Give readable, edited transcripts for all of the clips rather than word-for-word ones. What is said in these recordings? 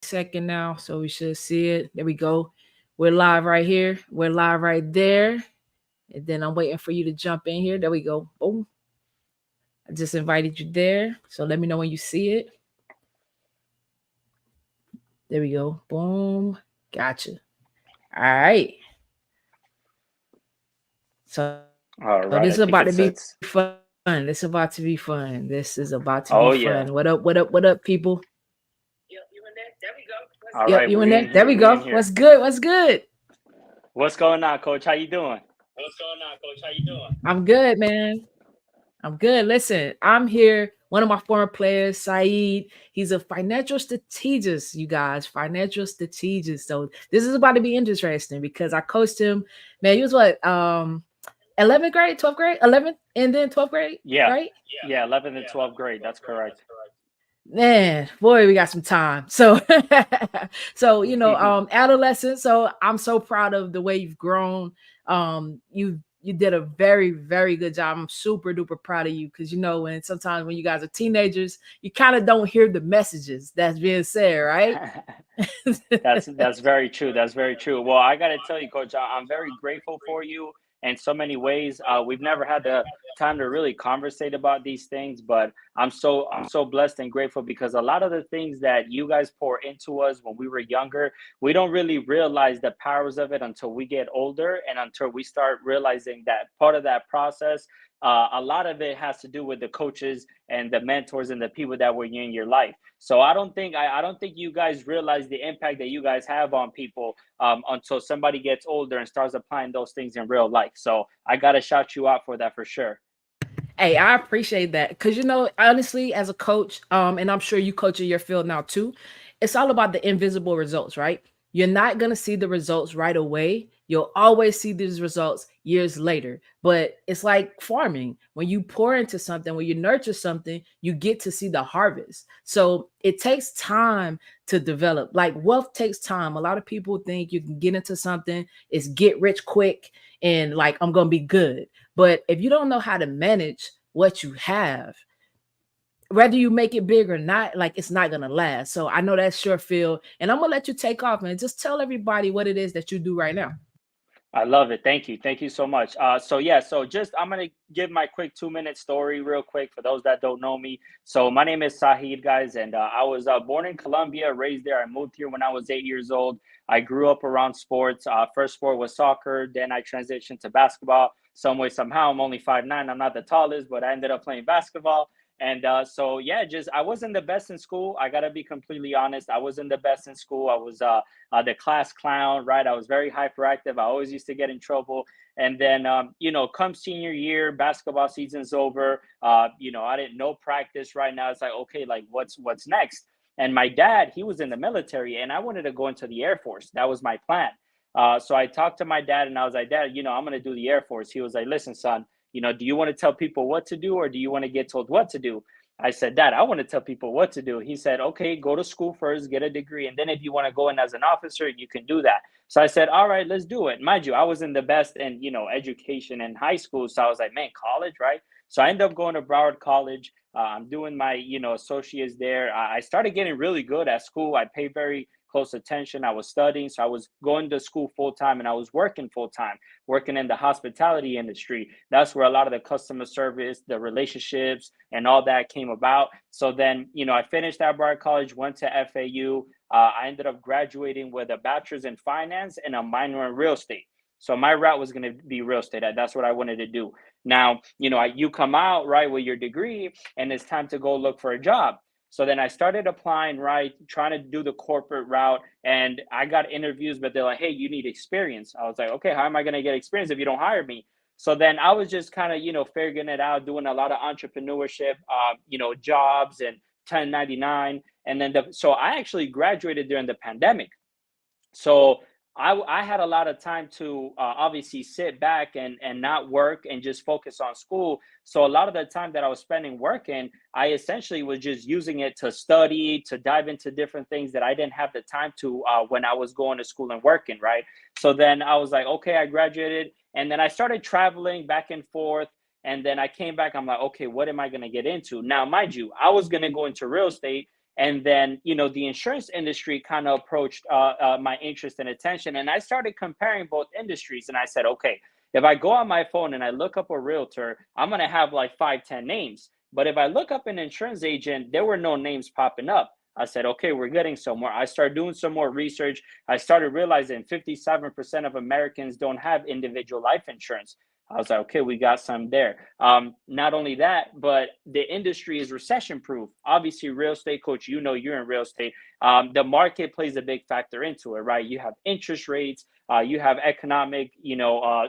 second now, so we should see it. There we go. We're live right here. We're live right there. And then I'm waiting for you to jump in here. There we go. Boom. I just invited you there. So let me know when you see it. There we go. Boom. Gotcha. All right. So this is about to All be right, I think it fun. says. This is about to be fun. This is about to be fun. What up, Oh what up, yeah. what up, people? Yep, All you right, in there? we There in we here. go. We in What's here. good? What's good? What's going on, Coach? How you doing? I'm good, man. I'm good. Listen, I'm here. One of my former players, Saeed. He's a financial strategist, you guys. Financial strategist. So this is about to be interesting because I coached him. Man, he was what? 11th grade, 12th grade, 11th, and then 12th grade, Yeah, right? yeah. 11th and 12th grade. That's correct. Man, boy, we got some time. So, so adolescent. So I'm so proud of the way you've grown. You did a very very good job. I'm super duper proud of you because when sometimes when you guys are teenagers, you kind of don't hear the messages that's being said, right? That's very true. That's very true. Well, I got to tell you, Coach, I'm very grateful for you in so many ways. We've never had the time to really conversate about these things, but I'm so blessed and grateful because a lot of the things that you guys pour into us when we were younger, we don't really realize the powers of it until we get older and until we start realizing that part of that process. A lot of it has to do with the coaches and the mentors and the people that were in your life. So I don't think you guys realize the impact that you guys have on people until somebody gets older and starts applying those things in real life. So I gotta shout you out for that for sure. Hey, I appreciate that because honestly, as a coach, and I'm sure you coach in your field now too, it's all about the invisible results, right? You're not gonna see the results right away. You'll always see these results years later. But it's like farming. When you pour into something, when you nurture something, you get to see the harvest. So it takes time to develop. Like wealth takes time. A lot of people think you can get into something, it's get rich quick, and like I'm gonna be good. But if you don't know how to manage what you have, whether you make it big or not, like it's not gonna last. So I know that's your field, and I'm gonna let you take off and just tell everybody what it is that you do right now. I love it. Thank you so much. So yeah, so just I'm gonna give my quick 2 minute story real quick for those that don't know me. So my name is Sahid, guys, and I was born in Colombia, raised there. I moved here when I was 8 years old. I grew up around sports. First sport was soccer. Then I transitioned to basketball. Some way, somehow, I'm only 5'9". I'm not the tallest, but I ended up playing basketball. And so yeah, just I wasn't the best in school. I gotta be completely honest. I wasn't the best in school. I was the class clown, right? I was very hyperactive. I always used to get in trouble. And then, come senior year, basketball season's over. I didn't know practice. Right now, it's like, okay, like what's next? And my dad, he was in the military, and I wanted to go into the Air Force. That was my plan. So I talked to my dad, and I was like, Dad, I'm going to do the Air Force. He was like, Listen, son, do you want to tell people what to do, or do you want to get told what to do? I said, Dad, I want to tell people what to do. He said, okay, go to school first, get a degree. And then if you want to go in as an officer, you can do that. So I said, all right, let's do it. Mind you, I wasn't the best in, education in high school. So I was like, man, college, right? So I ended up going to Broward College. I'm doing my, associates there. I started getting really good at school. I paid very close attention. I was studying. So I was going to school full time and I was working full time, working in the hospitality industry. That's where a lot of the customer service, the relationships, and all that came about. So then, I finished at Broward College, went to FAU. I ended up graduating with a bachelor's in finance and a minor in real estate. So my route was going to be real estate. That's what I wanted to do. Now, you come out right with your degree, and it's time to go look for a job. So then I started applying, right, trying to do the corporate route, and I got interviews, but they're like, "Hey, you need experience." I was like, "Okay, how am I going to get experience if you don't hire me?" So then I was just kind of, figuring it out, doing a lot of entrepreneurship, jobs and 1099. And then so I actually graduated during the pandemic. So I had a lot of time to obviously sit back and not work and just focus on school. So a lot of the time that I was spending working, I essentially was just using it to study, to dive into different things that I didn't have the time to when I was going to school and working, right? So then I was like, okay, I graduated, and then I started traveling back and forth. And then I came back. I'm like, okay, what am I going to get into now? Mind you, I was going to go into real estate, And then, the insurance industry kind of approached my interest and attention. And I started comparing both industries. And I said, okay, if I go on my phone and I look up a realtor, I'm going to have like 5, 10 names. But if I look up an insurance agent, there were no names popping up. I said, okay, we're getting somewhere. I started doing some more research. I started realizing 57% of Americans don't have individual life insurance. I was like, okay, we got some there. Not only that, but the industry is recession proof. Obviously, real estate coach, you're in real estate. The market plays a big factor into it, right? You have interest rates, you have economic,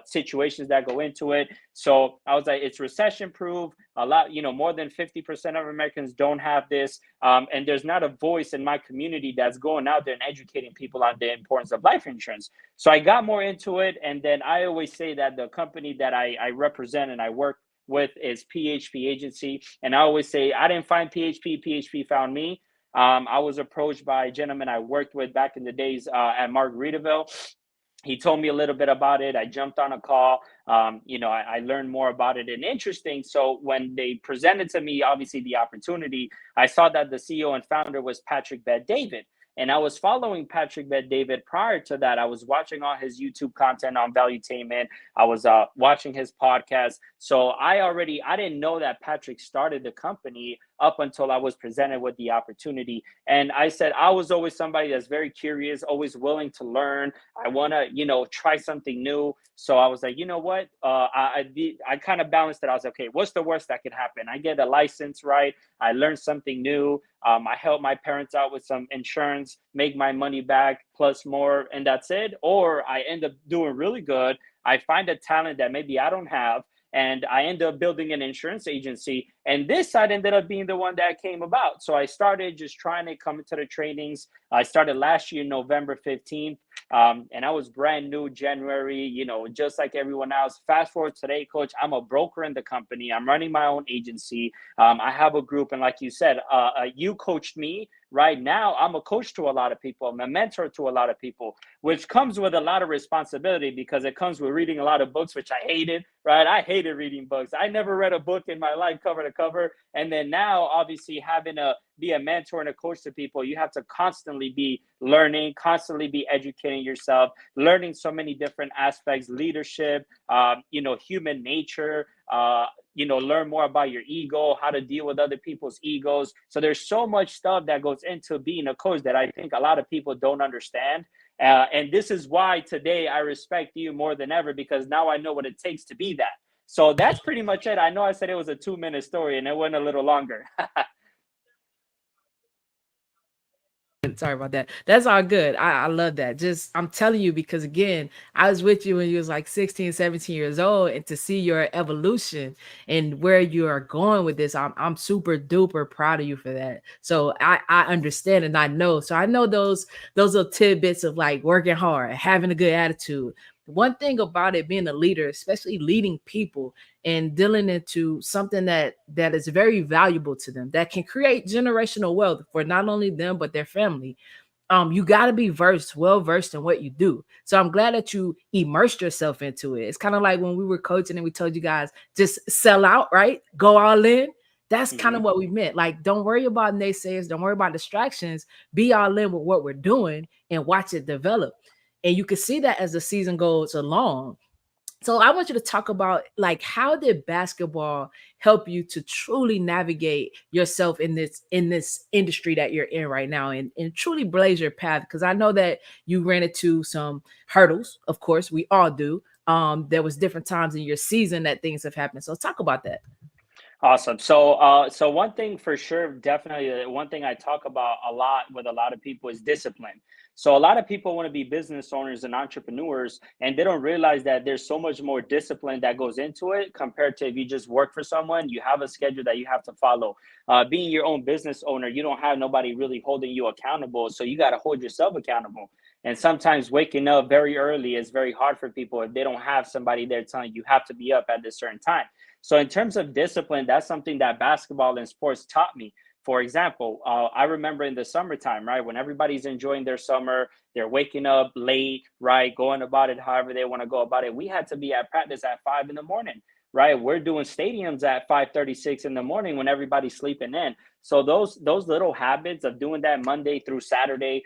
situations that go into it. So I was like, it's recession proof. A lot, more than 50% of Americans don't have this. And there's not a voice in my community that's going out there and educating people on the importance of life insurance. So I got more into it. And then I always say that the company that I represent and I work with is PHP Agency. And I always say, I didn't find PHP found me. I was approached by a gentleman I worked with back in the days at Margaritaville. He told me a little bit about it. I jumped on a call. I learned more about it. And interesting. So when they presented to me, obviously, the opportunity, I saw that the CEO and founder was Patrick Bet-David. And I was following Patrick Bet-David prior to that. I was watching all his YouTube content on Valuetainment. I was watching his podcast. So I didn't know that Patrick started the company up until I was presented with the opportunity. And I said, I was always somebody that's very curious, always willing to learn. I want to, try something new. So I was like, you know what? I kind of balanced it. I was like, okay, what's the worst that could happen? I get a license, right? I learned something new. I help my parents out with some insurance, make my money back plus more, and that's it. Or I end up doing really good. I find a talent that maybe I don't have, and I ended up building an insurance agency. And this side ended up being the one that came about. So I started just trying to come into the trainings. I started last year, November 15th. And I was brand new January, just like everyone else. Fast forward today, coach, I'm a broker in the company. I'm running my own agency. I have a group. And like you said, you coached me. Right now, I'm a coach to a lot of people. I'm a mentor to a lot of people, which comes with a lot of responsibility because it comes with reading a lot of books, which I hated, right? I hated reading books. I never read a book in my life cover to cover. And then now, obviously, having to be a mentor and a coach to people, you have to constantly be learning, constantly be educating yourself, learning so many different aspects, leadership, human nature, learn more about your ego, how to deal with other people's egos. So there's so much stuff that goes into being a coach that I think a lot of people don't understand. And this is why today I respect you more than ever, because now I know what it takes to be that. So that's pretty much it. I know I said it was a 2-minute story and it went a little longer. Sorry about that. That's all good. I love that. Just I'm telling you because again, I was with you when you was like 16, 17 years old, and to see your evolution and where you are going with this, I'm super duper proud of you for that. So I understand and I know. So I know those little tidbits of like working hard, having a good attitude. One thing about it being a leader, especially leading people and dealing into something that is very valuable to them, that can create generational wealth for not only them but their family. You got to be well versed in what you do. So I'm glad that you immersed yourself into it. It's kind of like when we were coaching and we told you guys just sell out, right? Go all in. That's kind of Mhm. what we meant. Like, don't worry about naysayers, don't worry about distractions. Be all in with what we're doing and watch it develop. And you can see that as the season goes along. So I want you to talk about like how did basketball help you to truly navigate yourself in this industry that you're in right now and truly blaze your path? Because I know that you ran into some hurdles, of course, we all do. There was different times in your season that things have happened. So talk about that. Awesome. So one thing for sure, definitely, one thing I talk about a lot with a lot of people is discipline. So a lot of people want to be business owners and entrepreneurs, and they don't realize that there's so much more discipline that goes into it compared to if you just work for someone. You have a schedule that you have to follow. Being your own business owner, you don't have nobody really holding you accountable, so you got to hold yourself accountable. And sometimes waking up very early is very hard for people if they don't have somebody there telling you have to be up at this certain time. So in terms of discipline, that's something that basketball and sports taught me. For example, I remember in the summertime, right, when everybody's enjoying their summer, they're waking up late, right, going about it however they want to go about it. We had to be at practice at 5 in the morning. right? We're doing stadiums at 5:36 in the morning when everybody's sleeping in. So those little habits of doing that Monday through Saturday,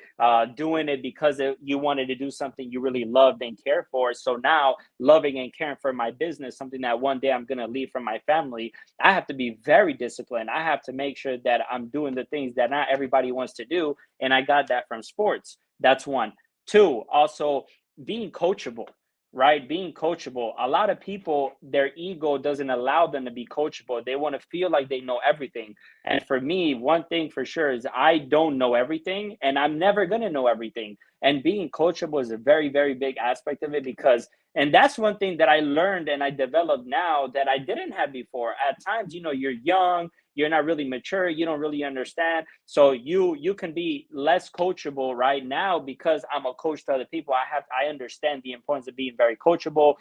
doing it because you wanted to do something you really loved and cared for. So now loving and caring for my business, something that one day I'm gonna leave from my family, I have to be very disciplined. I have to make sure that I'm doing the things that not everybody wants to do, and I got that from sports. That's one. Two, also being coachable, right? Being coachable. A lot of people, their ego doesn't allow them to be coachable. They want to feel like they know everything. And for me, one thing for sure is I don't know everything and I'm never going to know everything. And being coachable is a very, very big aspect of it because, and that's one thing that I learned and I developed now that I didn't have before. At times, you're young, you're not really mature, you don't really understand, so you can be less coachable right now because I'm a coach to other people. I understand the importance of being very coachable,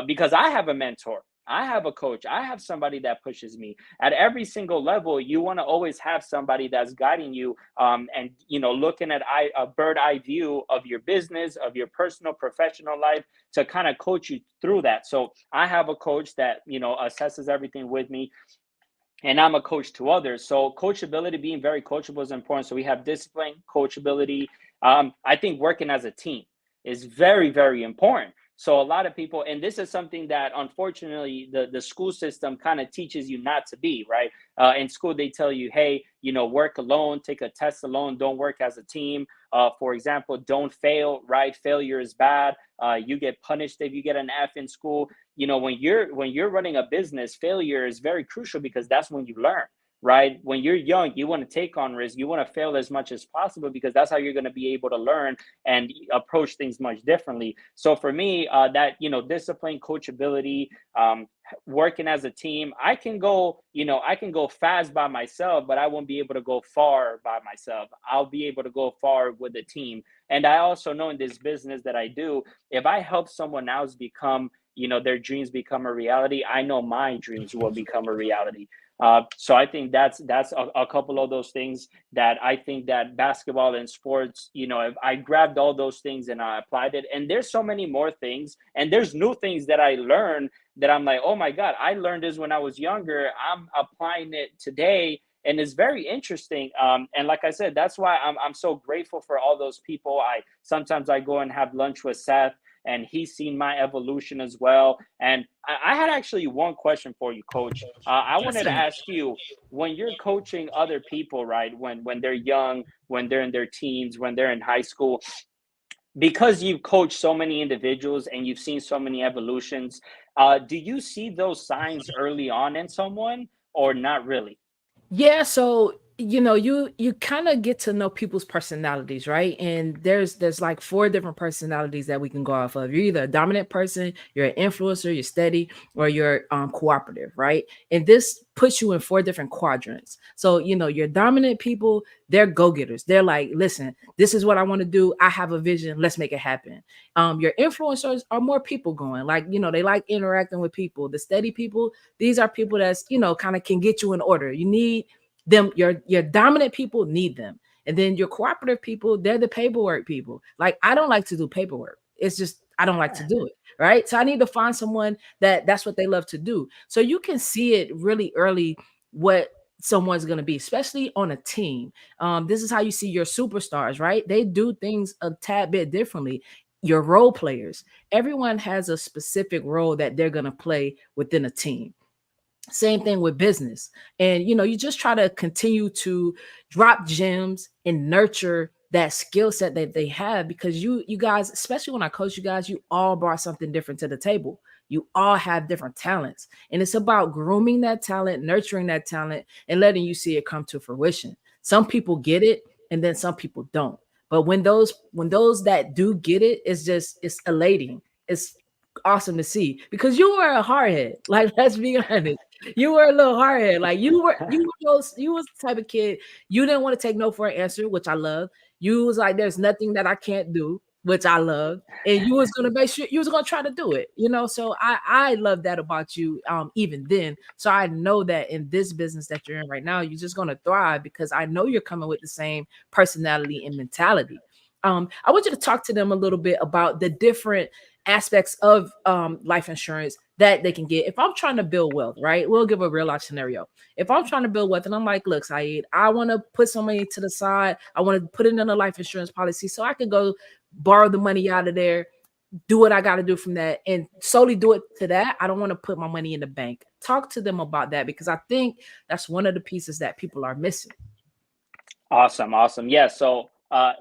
because I have a mentor, I have a coach, I have somebody that pushes me at every single level. You want to always have somebody that's guiding you, and looking at a bird eye view of your business, of your personal professional life, to kind of coach you through that. So I have a coach that assesses everything with me, and I'm a coach to others. So coachability, being very coachable is important. So we have discipline, coachability. I think working as a team is very, very important. So a lot of people, and this is something that unfortunately the school system kind of teaches you not to be, right? In school, they tell you, hey, work alone, take a test alone, don't work as a team. For example, don't fail, right? Failure is bad. You get punished if you get an F in school. When you're running a business, failure is very crucial because that's when you learn, right? When you're young, you want to take on risk, you want to fail as much as possible because that's how you're going to be able to learn and approach things much differently. So for me, that discipline, coachability, working as a team, I can go fast by myself, but I won't be able to go far by myself. I'll be able to go far with a team. And I also know in this business that I do, if I help someone else become, their dreams become a reality, I know my dreams will become a reality. So I think that's a couple of those things that I think that basketball and sports, if I grabbed all those things and I applied it, and there's so many more things, and there's new things that I learned that I'm like, oh my God, I learned this when I was younger. I'm applying it today. And it's very interesting. And like I said, that's why I'm so grateful for all those people. I go and have lunch with Seth, and he's seen my evolution as well. And I had actually one question for you, Coach. I Yes, wanted to sir. ask you, when you're coaching other people, right? When they're young, when they're in their teens, when they're in high school, because you've coached so many individuals and you've seen so many evolutions, do you see those signs early on in someone or not really? Yeah, so you kind of get to know people's personalities, right? And there's like four different personalities that we can go off of. You're either a dominant person, you're an influencer, you're steady, or you're cooperative, right? And this puts you in four different quadrants. So your dominant people, they're go-getters. They're like, listen, this is what I want to do. I have a vision. Let's make it happen. Your influencers are more people going, like they like interacting with people. The steady people, these are people that's kind of can get you in order. You need them. Your dominant people need them, and then your cooperative people, they're the paperwork people. Like, I don't like to do paperwork. It's just I don't like to do it, right? So I need to find someone that's what they love to do. So you can see it really early what someone's going to be, especially on a team. This is how you see your superstars, right? They do things a tad bit differently. Your role players, everyone has a specific role that they're going to play within a team. Same thing with business. And you just try to continue to drop gems and nurture that skill set that they have, because you guys, especially when I coach you guys, you all brought something different to the table. You all have different talents, and it's about grooming that talent, nurturing that talent, and letting you see it come to fruition. Some people get it, and then some people don't. But when those that do get it, it's elating. It's awesome to see, because you were a hardhead. Like, let's be honest, you were a little hardhead. Like, you was the type of kid, you didn't want to take no for an answer, which I love. You was like, there's nothing that I can't do, which I love. And you was gonna make sure you was gonna try to do it. So I love that about you, even then. So I know that in this business that you're in right now, you're just gonna thrive, because I know you're coming with the same personality and mentality. I want you to talk to them a little bit about the different aspects of life insurance that they can get. If I'm trying to build wealth, right? We'll give a real life scenario. If I'm trying to build wealth and I'm like, look, Saeed, I want to put some money to the side. I want to put it in a life insurance policy so I can go borrow the money out of there, do what I got to do from that, and solely do it to that. I don't want to put my money in the bank. Talk to them about that because I think that's one of the pieces that people are missing. Awesome, awesome. Yeah, so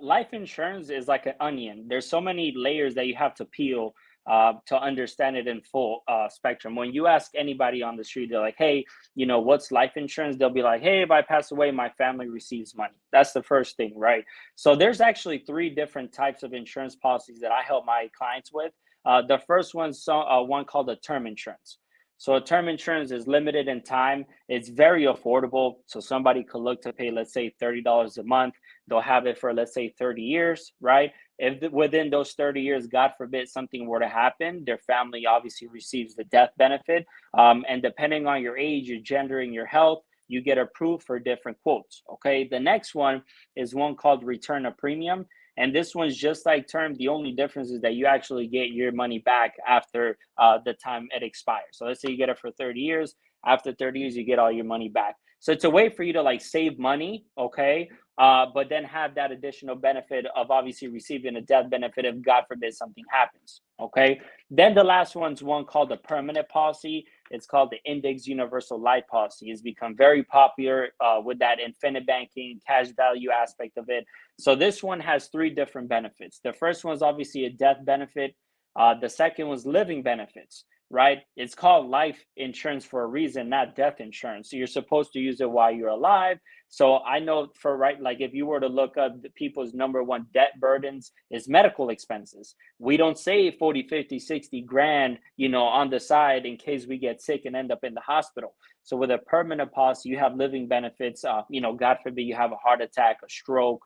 life insurance is like an onion. There's so many layers that you have to peel to understand it in full spectrum. When you ask anybody on the street, they're like, "Hey, what's life insurance?" They'll be like, "Hey, if I pass away, my family receives money." That's the first thing, right? So there's actually three different types of insurance policies that I help my clients with. The first one's one called a term insurance. So a term insurance is limited in time. It's very affordable. So somebody could look to pay, let's say, $30 a month. They'll have it for, let's say, 30 years, right? If within those 30 years, God forbid, something were to happen, their family obviously receives the death benefit. And depending on your age, your gender, and your health, you get approved for different quotes. Okay. The next one is one called return of premium. And this one's just like term. The only difference is that you actually get your money back after the time it expires. So let's say you get it for 30 years. After 30 years, you get all your money back. So it's a way for you to like save money, okay? But then have that additional benefit of obviously receiving a death benefit if God forbid something happens, okay? Then the last one's one called the permanent policy. It's called the Index Universal Life Policy. It's become very popular with that infinite banking, cash value aspect of it. So this one has three different benefits. The first one is obviously a death benefit. The second was living benefits, right? It's called life insurance for a reason, not death insurance. So you're supposed to use it while you're alive. So I know for right, like if you were to look up the people's number one debt burdens is medical expenses. We don't save 40, 50, 60 grand, on the side in case we get sick and end up in the hospital. So with a permanent policy, you have living benefits. God forbid you have a heart attack, a stroke,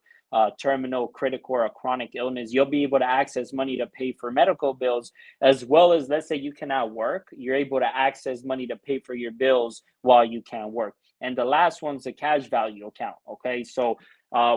terminal, critical, or a chronic illness, you'll be able to access money to pay for medical bills, as well as let's say you cannot work, you're able to access money to pay for your bills while you can't work. And the last one's a cash value account. Okay, so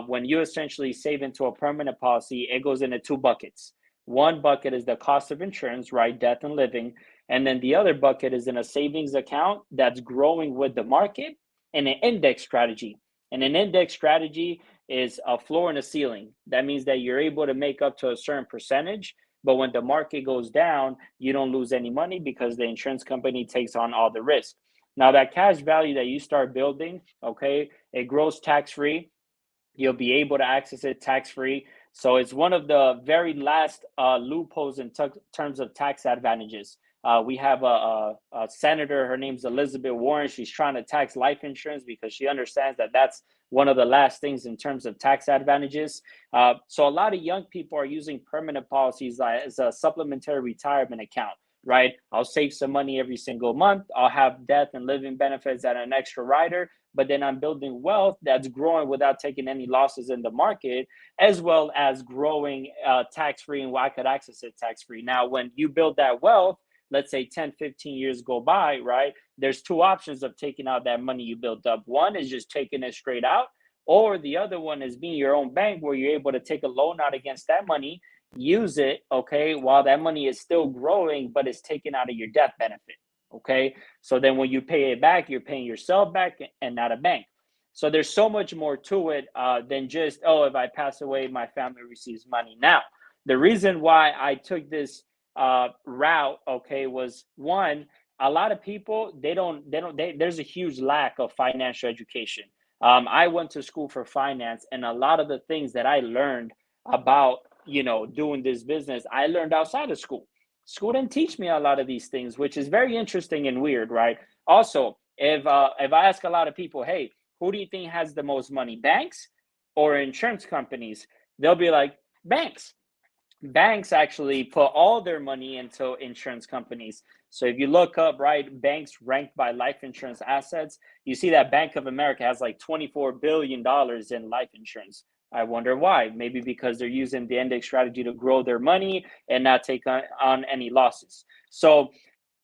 when you essentially save into a permanent policy, it goes into two buckets. One bucket is the cost of insurance, right? Death and living. And then the other bucket is in a savings account that's growing with the market and an index strategy. And an index strategy is a floor and a ceiling. That means that you're able to make up to a certain percentage, but when the market goes down, you don't lose any money because the insurance company takes on all the risk. Now, that cash value that you start building, okay, it grows tax free. You'll be able to access it tax free. So it's one of the very last loopholes in terms of tax advantages. We have a senator, her name's Elizabeth Warren. She's trying to tax life insurance because she understands that that's one of the last things in terms of tax advantages. So a lot of young people are using permanent policies as a supplementary retirement account, right? I'll save some money every single month. I'll have death and living benefits at an extra rider, but then I'm building wealth that's growing without taking any losses in the market, as well as growing tax-free, and I could access it tax-free. Now, when you build that wealth, let's say 10, 15 years go by, right? There's two options of taking out that money you built up. One is just taking it straight out, or the other one is being your own bank where you're able to take a loan out against that money, use it, okay, while that money is still growing, but it's taken out of your death benefit. Okay. So then when you pay it back, you're paying yourself back and not a bank. So there's so much more to it than just, oh, if I pass away, my family receives money. Now, the reason why I took this route, okay, was one, a lot of people, there's a huge lack of financial education. I went to school for finance, and a lot of the things that I learned about, doing this business, I learned outside of school. School didn't teach me a lot of these things, which is very interesting and weird, right? Also, if I ask a lot of people, hey, who do you think has the most money, banks or insurance companies? They'll be like, banks. Banks actually put all their money into insurance companies. So if you look up, right, banks ranked by life insurance assets, you see that Bank of America has like $24 billion in life insurance. I wonder why. Maybe because they're using the index strategy to grow their money and not take on any losses. So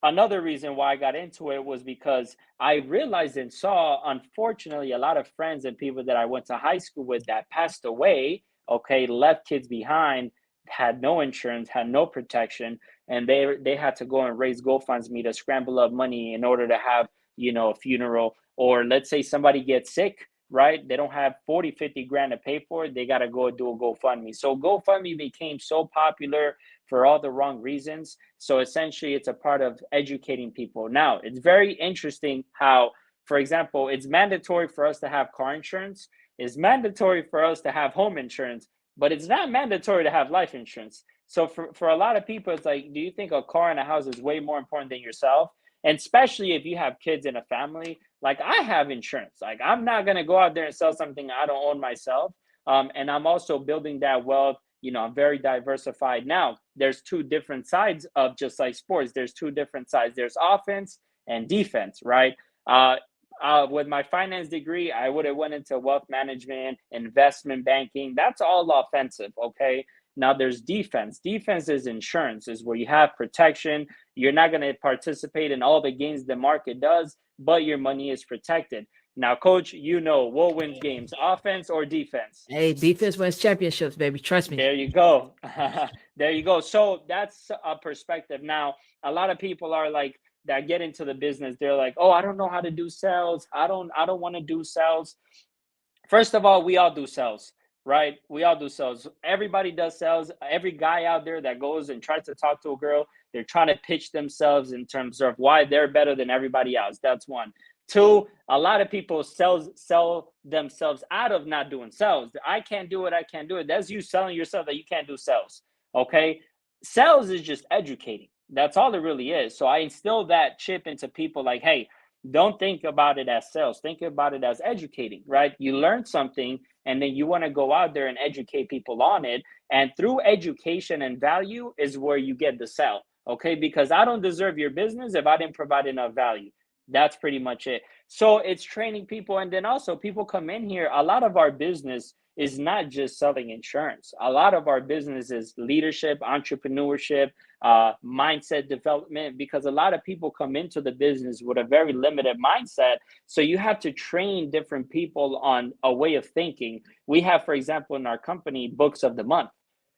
another reason why I got into it was because I realized and saw, unfortunately, a lot of friends and people that I went to high school with that passed away, okay, left kids behind had no insurance, had no protection, and they had to go and raise GoFundMe to scramble up money in order to have, a funeral. Or let's say somebody gets sick, right? They don't have 40, 50 grand to pay for it. They got to go do a GoFundMe. So GoFundMe became so popular for all the wrong reasons. So essentially, it's a part of educating people. Now, it's very interesting how, for example, it's mandatory for us to have car insurance, it's mandatory for us to have home insurance, but it's not mandatory to have life insurance. So for a lot of people, it's like, do you think a car and a house is way more important than yourself? And especially if you have kids in a family, like I have insurance. Like I'm not gonna go out there and sell something I don't own myself. And I'm also building that wealth. I'm very diversified. Now, there's two different sides of just like sports. There's two different sides. There's offense and defense, right? Uh, with my finance degree, I would have went into wealth management, investment banking. That's all offensive, okay? Now there's defense. Defense is insurance, is where you have protection. You're not going to participate in all the gains the market does, but your money is protected. Now, coach, what wins games, offense or defense? Hey, defense wins championships, baby. Trust me. There you go. There you go. So that's a perspective. Now, a lot of people are like that get into the business. They're like, "Oh, I don't know how to do sales. I don't want to do sales." First of all, we all do sales, right? We all do sales. Everybody does sales. Every guy out there that goes and tries to talk to a girl, they're trying to pitch themselves in terms of why they're better than everybody else. That's one. Two, a lot of people sell themselves out of not doing sales. I can't do it. I can't do it. That's you selling yourself that you can't do sales. Okay. Sales is just educating. That's all it really is. So I instill that chip into people like, hey, don't think about it as sales. Think about it as educating, right? You learn something and then you want to go out there and educate people on it. And through education and value is where you get the sell. Okay. Because I don't deserve your business if I didn't provide enough value. That's pretty much it. So it's training people. And then also, people come in here. A lot of our business is not just selling insurance, a lot of our business is leadership, entrepreneurship, mindset development, because a lot of people come into the business with a very limited mindset. So you have to train different people on a way of thinking. We have, for example, in our company, books of the month,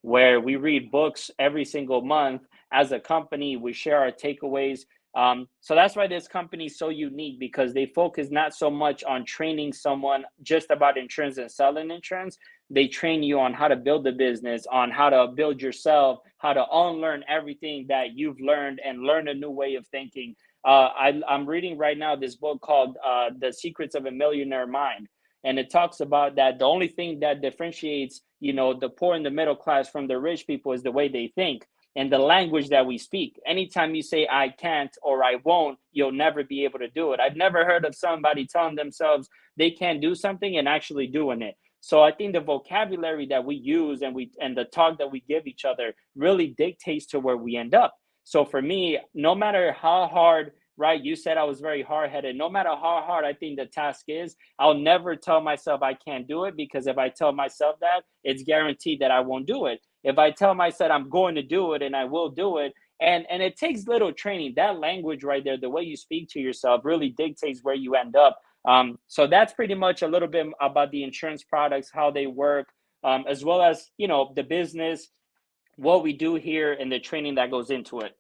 where we read books every single month as a company. We share our takeaways. So that's why this company is so unique, because they focus not so much on training someone just about insurance and selling insurance. They train you on how to build a business, on how to build yourself, how to unlearn everything that you've learned and learn a new way of thinking. I'm reading right now this book called The Secrets of a Millionaire Mind. And it talks about that the only thing that differentiates, the poor and the middle class from the rich people is the way they think and the language that we speak. Anytime you say I can't or I won't, you'll never be able to do it. I've never heard of somebody telling themselves they can't do something and actually doing it. So I think the vocabulary that we use and the talk that we give each other really dictates to where we end up. So for me, no matter how hard, right, you said I was very hard-headed. No matter how hard I think the task is, I'll never tell myself I can't do it, because if I tell myself that, it's guaranteed that I won't do it. If I tell myself I'm going to do it and I will do it, and it takes little training. That language right there, the way you speak to yourself, really dictates where you end up. So that's pretty much a little bit about the insurance products, how they work, as well as the business, what we do here, and the training that goes into it.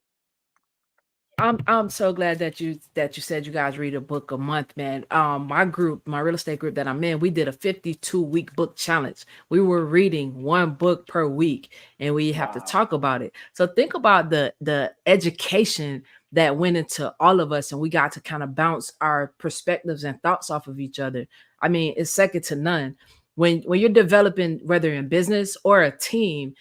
I'm so glad that you said you guys read a book a month, man. My group, my real estate group that I'm in, we did a 52-week book challenge. We were reading one book per week, and we have to Wow. talk about it. So think about the education that went into all of us, and we got to kind of bounce our perspectives and thoughts off of each other. I mean, it's second to none. When you're developing, whether in business or a team,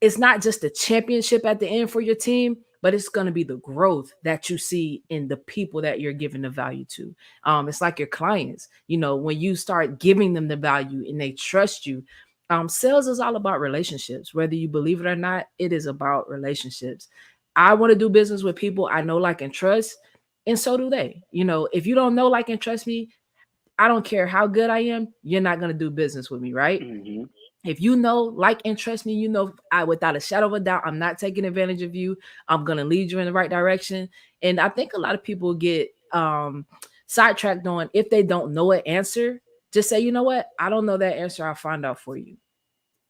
it's not just the championship at the end for your team, but it's going to be the growth that you see in the people that you're giving the value to. It's like your clients, when you start giving them the value and they trust you. Sales is all about relationships. Whether you believe it or not, it is about relationships. I want to do business with people I know, like, and trust, and so do they. If you don't know, like, and trust me, I don't care how good I am, you're not going to do business with me, right? Hmm. If you know, like, and trust me, I, without a shadow of a doubt, I'm not taking advantage of you. I'm gonna lead you in the right direction. And I think a lot of people get sidetracked on, if they don't know an answer, just say, you know what, I don't know that answer. I'll find out for you.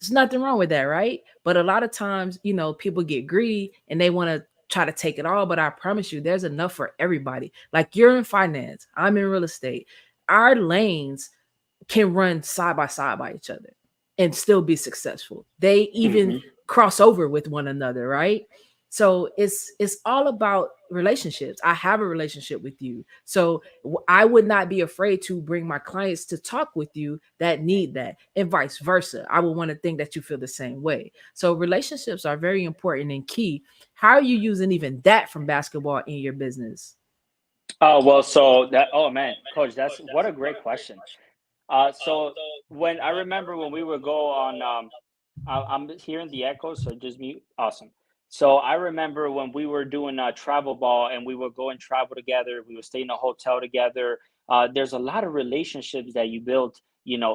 There's nothing wrong with that, right? But a lot of times, people get greedy and they want to try to take it all. But I promise you, there's enough for everybody. Like you're in finance, I'm in real estate. Our lanes can run side by each other and still be successful. They even Hmm. cross over with one another, right? So it's all about relationships. I have a relationship with you. So I would not be afraid to bring my clients to talk with you that need that, and vice versa. I would want to think that you feel the same way. So relationships are very important and key. How are you using even that from basketball in your business? Oh, well, so that, oh man, coach, that's what a great question. So when I remember when we would go on, I'm hearing the echo, so just mute. Awesome. So I remember when we were doing travel ball and we would go and travel together. We would stay in a hotel together. There's a lot of relationships that you build.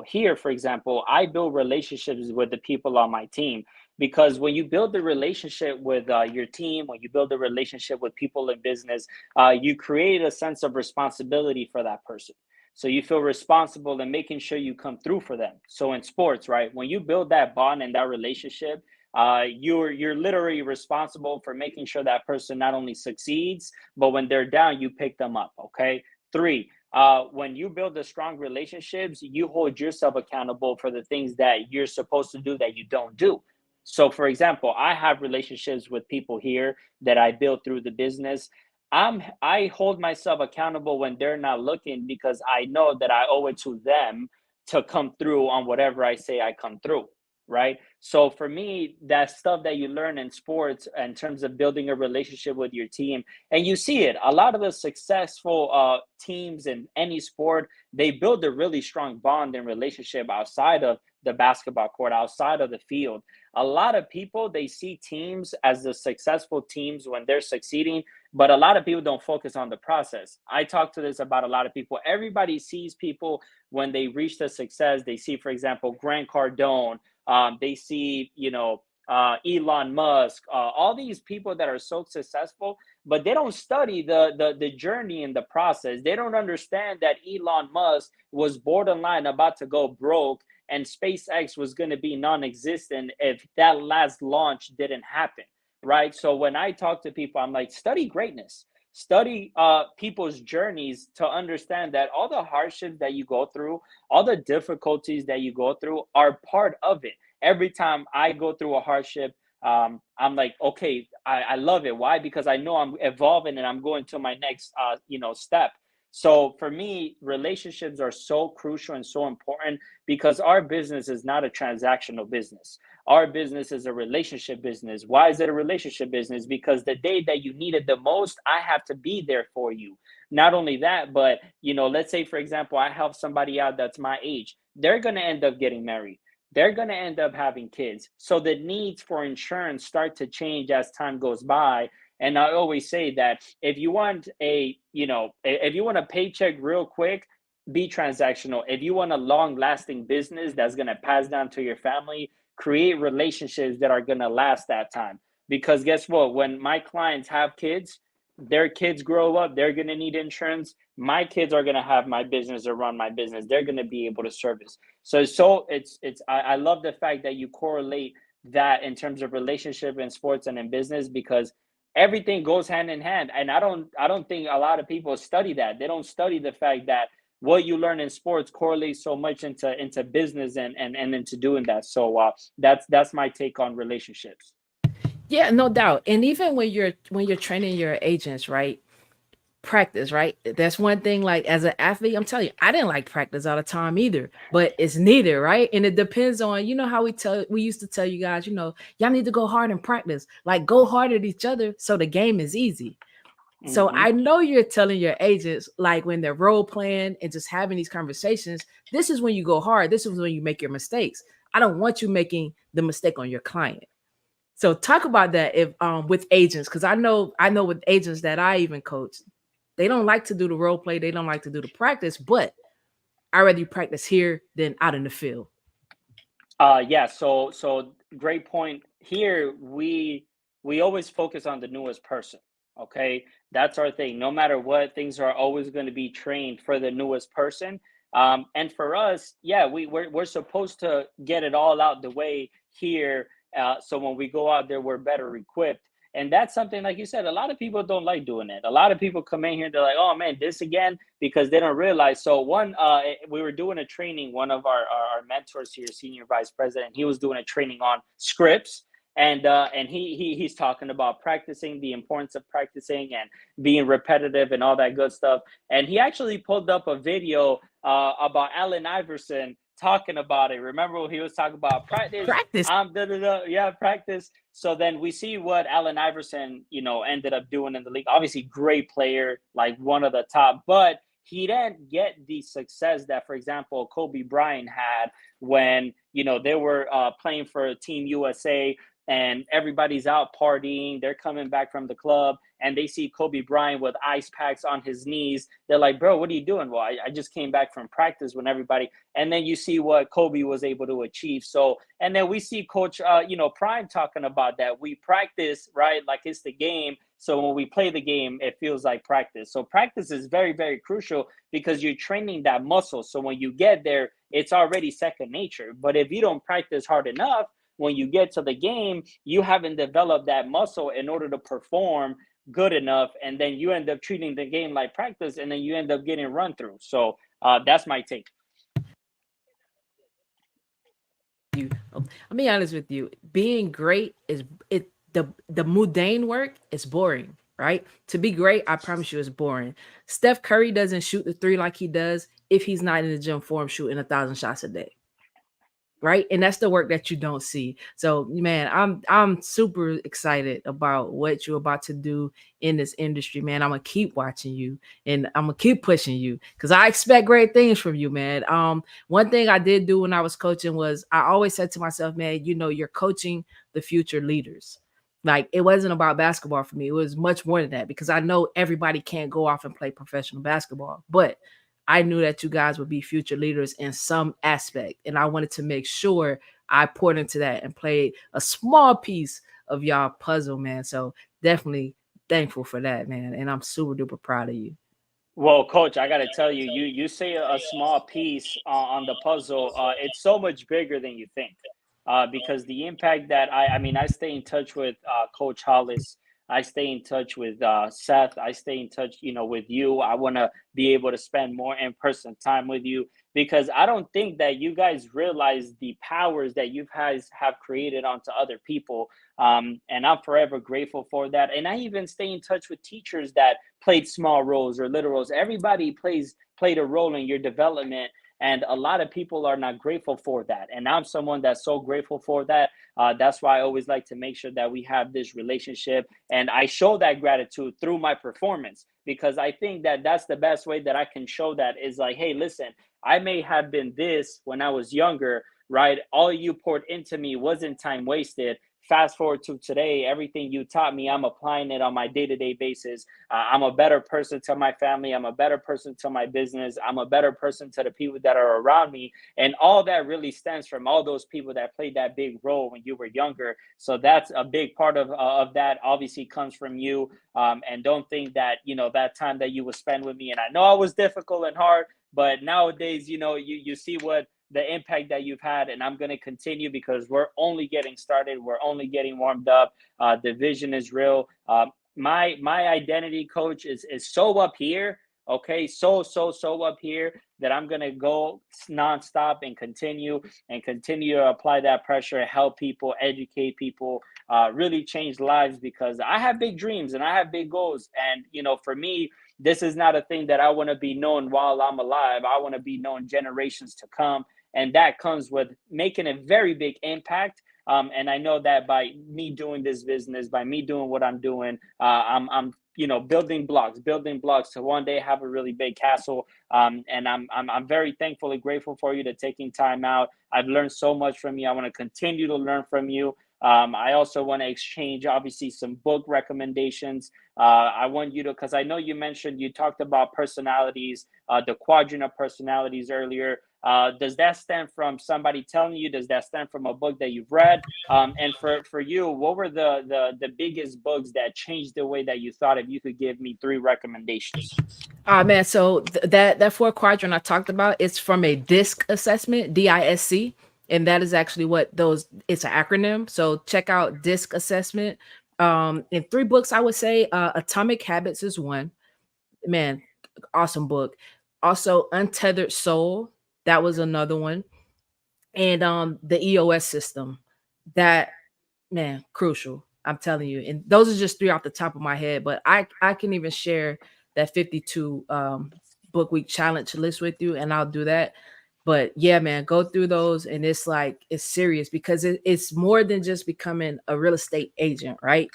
Here, for example, I build relationships with the people on my team because when you build the relationship with your team, when you build a relationship with people in business, you create a sense of responsibility for that person. So you feel responsible in making sure you come through for them. So in sports, right, when you build that bond and that relationship, you're literally responsible for making sure that person not only succeeds, but when they're down, you pick them up. Okay. Three, when you build the strong relationships, you hold yourself accountable for the things that you're supposed to do that you don't do. So, for example, I have relationships with people here that I built through the business. I hold myself accountable when they're not looking because I know that I owe it to them to come through on whatever I say I come through, right? So for me, that stuff that you learn in sports in terms of building a relationship with your team, and you see it, a lot of the successful teams in any sport, they build a really strong bond and relationship outside of the basketball court, outside of the field. A lot of people, they see teams as the successful teams when they're succeeding, but a lot of people don't focus on the process. I talk to this about a lot of people. Everybody sees people when they reach the success. They see, for example, Grant Cardone. They see, Elon Musk. All these people that are so successful, but they don't study the journey and the process. They don't understand that Elon Musk was borderline about to go broke, and SpaceX was going to be non-existent if that last launch didn't happen, right? So when I talk to people, I'm like, study greatness, study people's journeys to understand that all the hardships that you go through, all the difficulties that you go through are part of it. Every time I go through a hardship, I'm like, okay, I love it. Why? Because I know I'm evolving and I'm going to my next, step. So for me, relationships are so crucial and so important because our business is not a transactional business. Our business is a relationship business. Why is it a relationship business? Because the day that you need it the most, I have to be there for you. Not only that, but let's say for example, I help somebody out that's my age. They're going to end up getting married. They're going to end up having kids. So the needs for insurance start to change as time goes by. And I always say that if you want if you want a paycheck real quick, be transactional. If you want a long lasting business that's going to pass down to your family, create relationships that are going to last that time. Because guess what? When my clients have kids, their kids grow up, they're going to need insurance. My kids are going to have my business or run my business. They're going to be able to service. So I love the fact that you correlate that in terms of relationship in sports and in business because everything goes hand in hand. And I don't think a lot of people study that. They don't study the fact that what you learn in sports correlates so much into business and into doing that. So that's my take on relationships. Yeah, no doubt. And even when you're training your agents, right? Practice, right? That's one thing. Like as an athlete, I'm telling you, I didn't like practice all the time either, but it's needed, right? And it depends on, how we used to tell you guys, y'all need to go hard in practice, like go hard at each other so the game is easy. So Hmm. I know you're telling your agents, like when they're role playing and just having these conversations, this is when you go hard. This is when you make your mistakes. I don't want you making the mistake on your client. So talk about that if with agents, because I know with agents that I even coach, they don't like to do the role play, they don't like to do the practice, but I rather you practice here than out in the field. Yeah, so great point. Here we always focus on the newest person. Okay, that's our thing. No matter what, things are always going to be trained for the newest person. And for us, yeah, we're supposed to get it all out the way here. So when we go out there, we're better equipped. And that's something, like you said, a lot of people don't like doing it. A lot of people come in here, they're like, oh man, this again, because they don't realize. So we were doing a training, one of our mentors here, senior vice president, he was doing a training on scripts. And he's talking about practicing, the importance of practicing and being repetitive and all that good stuff. And he actually pulled up a video about Allen Iverson talking about it. Remember when he was talking about practice? Practice. Yeah, practice. So then we see what Allen Iverson, ended up doing in the league. Obviously, great player, like one of the top, but he didn't get the success that, for example, Kobe Bryant had when they were playing for Team USA and everybody's out partying. They're coming back from the club and they see Kobe Bryant with ice packs on his knees. They're like, bro, what are you doing? Well, I just came back from practice when everybody, and then you see what Kobe was able to achieve. So, and then we see Coach, Prime talking about that. We practice, right? Like it's the game. So when we play the game, it feels like practice. So practice is very, very crucial because you're training that muscle. So when you get there, it's already second nature. But if you don't practice hard enough, when you get to the game, you haven't developed that muscle in order to perform good enough, and then you end up treating the game like practice, and then you end up getting run through. So that's my take. You, I'll be honest with you. Being great is it. The mundane work is boring, right? To be great, I promise you, it's boring. Steph Curry doesn't shoot the three like he does if he's not in the gym form shooting 1,000 shots a day, right? And that's the work that you don't see. So, man, I'm super excited about what you're about to do in this industry, man. I'm gonna keep watching you and I'm gonna keep pushing you because I expect great things from you, man. One thing I did do when I was coaching was I always said to myself, man, you're coaching the future leaders. Like it wasn't about basketball for me. It was much more than that because I know everybody can't go off and play professional basketball, but I knew that you guys would be future leaders in some aspect. And I wanted to make sure I poured into that and played a small piece of y'all puzzle, man. So definitely thankful for that, man. And I'm super duper proud of you. Well, coach, I got to tell you, you say a small piece on the puzzle. It's so much bigger than you think, because the impact that I mean, I stay in touch with Coach Hollis. I stay in touch with Seth. I stay in touch, with you. I want to be able to spend more in-person time with you because I don't think that you guys realize the powers that you guys have created onto other people. And I'm forever grateful for that. And I even stay in touch with teachers that played small roles or little roles. Everybody played a role in your development. And a lot of people are not grateful for that. And I'm someone that's so grateful for that. That's why I always like to make sure that we have this relationship. And I show that gratitude through my performance because I think that that's the best way that I can show that is like, hey, listen, I may have been this when I was younger, right? All you poured into me wasn't time wasted. Fast forward to today, everything you taught me, I'm applying it on my day-to-day basis. I'm a better person to my family. I'm a better person to my business. I'm a better person to the people that are around me. And all that really stems from all those people that played that big role when you were younger. So that's a big part of that obviously comes from you. And don't think that, that time that you would spend with me. And I know I was difficult and hard, but nowadays, you see what the impact that you've had, and I'm going to continue because we're only getting started. We're only getting warmed up. The vision is real. My identity, coach, is so up here. Okay, so up here that I'm gonna go nonstop and continue to apply that pressure, help people, educate people, really change lives because I have big dreams and I have big goals. And for me, this is not a thing that I want to be known while I'm alive. I want to be known generations to come. And that comes with making a very big impact. And I know that by me doing this business, by me doing what I'm doing, I'm building blocks to one day have a really big castle. And I'm very thankful and grateful for you to taking time out. I've learned so much from you. I want to continue to learn from you. I also want to exchange, obviously, some book recommendations. I want you to, because I know you talked about personalities, the quadrant of personalities earlier. Does that stem from somebody telling you? Does that stem from a book that you've read? And for you, what were the biggest books that changed the way that you thought? If you could give me three recommendations. Man, so that four quadrant I talked about, it's from a DISC assessment, DISC, and that is actually what those. It's an acronym. So check out DISC assessment. In three books, I would say Atomic Habits is one. Man, awesome book. Also, Untethered Soul, that was another one, and the EOS system. That, man, crucial. I'm telling you. And those are just three off the top of my head, but I can even share that 52 book week challenge list with you, and I'll do that. But yeah, man, go through those, and it's like it's serious because it's more than just becoming a real estate agent, right?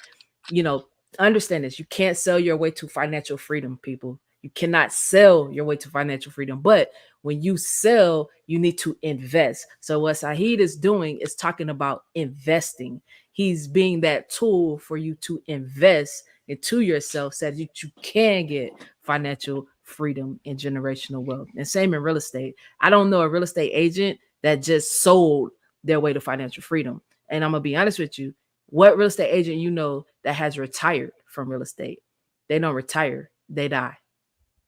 You know, understand this. You can't sell your way to financial freedom, people. You cannot sell your way to financial freedom. But when you sell, you need to invest. So what Sahid is doing is talking about investing. He's being that tool for you to invest into yourself so that you can get financial freedom and generational wealth. And same in real estate. I don't know a real estate agent that just sold their way to financial freedom. And I'm gonna be honest with you, what real estate agent you know that has retired from real estate? They don't retire, they die.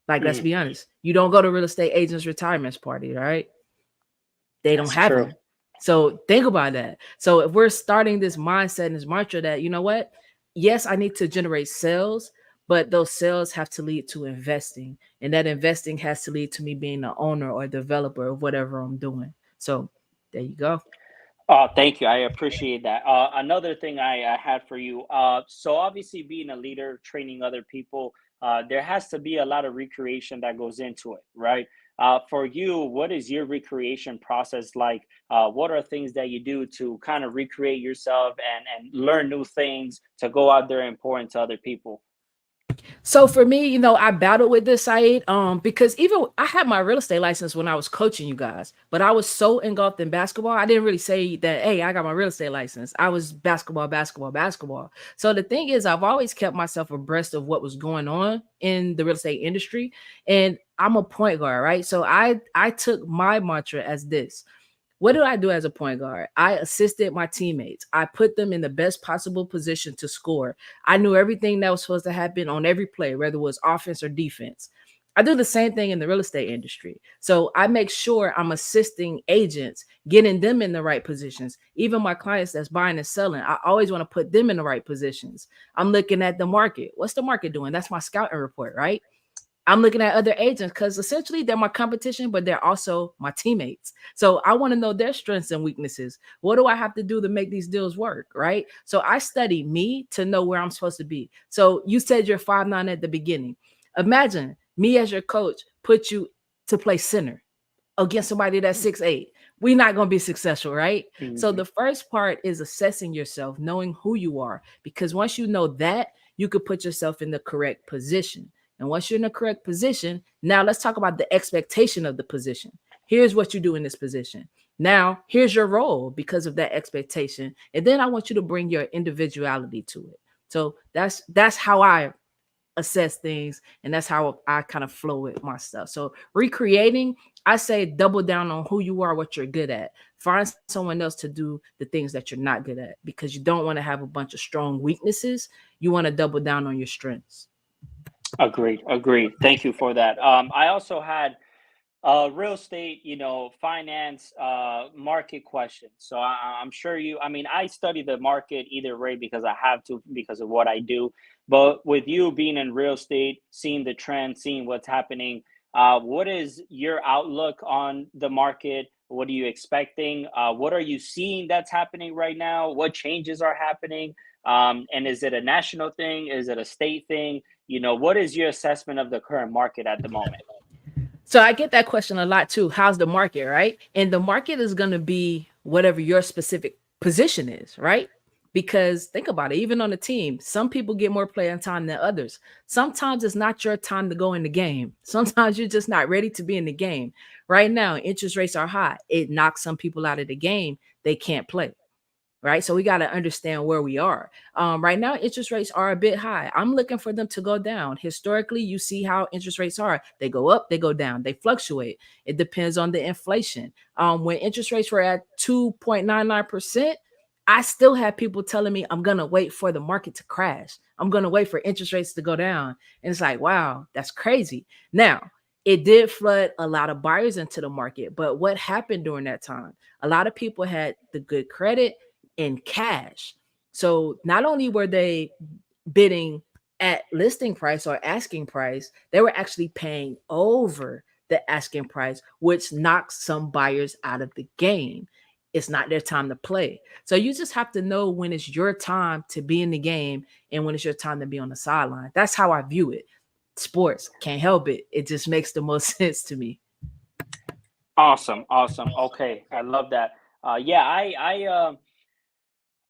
Like, let's Mm, be honest. You don't go to real estate agents' retirement party, right? They don't that's have true. them. So think about that. So if we're starting this mindset and this mantra that, you know what? Yes, I need to generate sales, but those sales have to lead to investing. And that investing has to lead to me being the owner or developer of whatever I'm doing. So there you go. Thank you. I appreciate that. Another thing I had for you. So obviously, being a leader, training other people, there has to be a lot of recreation that goes into it, right? For you, what is your recreation process like? What are things that you do to kind of recreate yourself and learn new things to go out there and pour into other people? So for me, I battled with this side because even I had my real estate license when I was coaching you guys, but I was so engulfed in basketball, I didn't really say that, hey, I got my real estate license. I was basketball, basketball, basketball. So the thing is, I've always kept myself abreast of what was going on in the real estate industry, and I'm a point guard, right? So I took my mantra as this: what did I do as a point guard? I assisted my teammates. I put them in the best possible position to score. I knew everything that was supposed to happen on every play, whether it was offense or defense. I do the same thing in the real estate industry. So I make sure I'm assisting agents, getting them in the right positions. Even my clients that's buying and selling, I always want to put them in the right positions. I'm looking at the market. What's the market doing? That's my scouting report, right? I'm looking at other agents because essentially they're my competition, but they're also my teammates. So I want to know their strengths and weaknesses. What do I have to do to make these deals work? Right. So I study me to know where I'm supposed to be. So you said you're 5'9" at the beginning. Imagine me as your coach put you to play center against somebody that's 6'8". We're not going to be successful, right? So Mhm. the first part is assessing yourself, knowing who you are, because once you know that, you could put yourself in the correct position. And once you're in the correct position, now let's talk about the expectation of the position. Here's what you do in this position. Now, here's your role because of that expectation. And then I want you to bring your individuality to it. So that's how I assess things, and that's how I kind of flow with my stuff. So recreating, I say double down on who you are, what you're good at. Find someone else to do the things that you're not good at, because you don't want to have a bunch of strong weaknesses. You want to double down on your strengths. Agreed. Agreed. Thank you for that. I also had real estate, finance, market questions. So I'm sure I mean, I study the market either way because I have to, because of what I do. But with you being in real estate, seeing the trend, seeing what's happening, what is your outlook on the market? What are you expecting? What are you seeing that's happening right now? What changes are happening? And is it a national thing? Is it a state thing? What is your assessment of the current market at the moment? So I get that question a lot too. How's the market, right? And the market is going to be whatever your specific position is, right? Because think about it, even on the team, some people get more playing time than others. Sometimes it's not your time to go in the game. Sometimes you're just not ready to be in the game. Right now, interest rates are high. It knocks some people out of the game. They can't play, right? So we got to understand where we are. Right now, interest rates are a bit high. I'm looking for them to go down. Historically, you see how interest rates are. They go up, they go down, they fluctuate. It depends on the inflation. When interest rates were at 2.99%, I still have people telling me I'm going to wait for the market to crash. I'm going to wait for interest rates to go down. And it's like, wow, that's crazy. Now, it did flood a lot of buyers into the market. But what happened during that time? A lot of people had the good credit in cash. So not only were they bidding at listing price or asking price, they were actually paying over the asking price, which knocks some buyers out of the game. It's not their time to play. So you just have to know when it's your time to be in the game and when it's your time to be on the sideline. That's how I view it. Sports, can't help it. It just makes the most sense to me. Awesome, awesome. Okay, I love that. Yeah,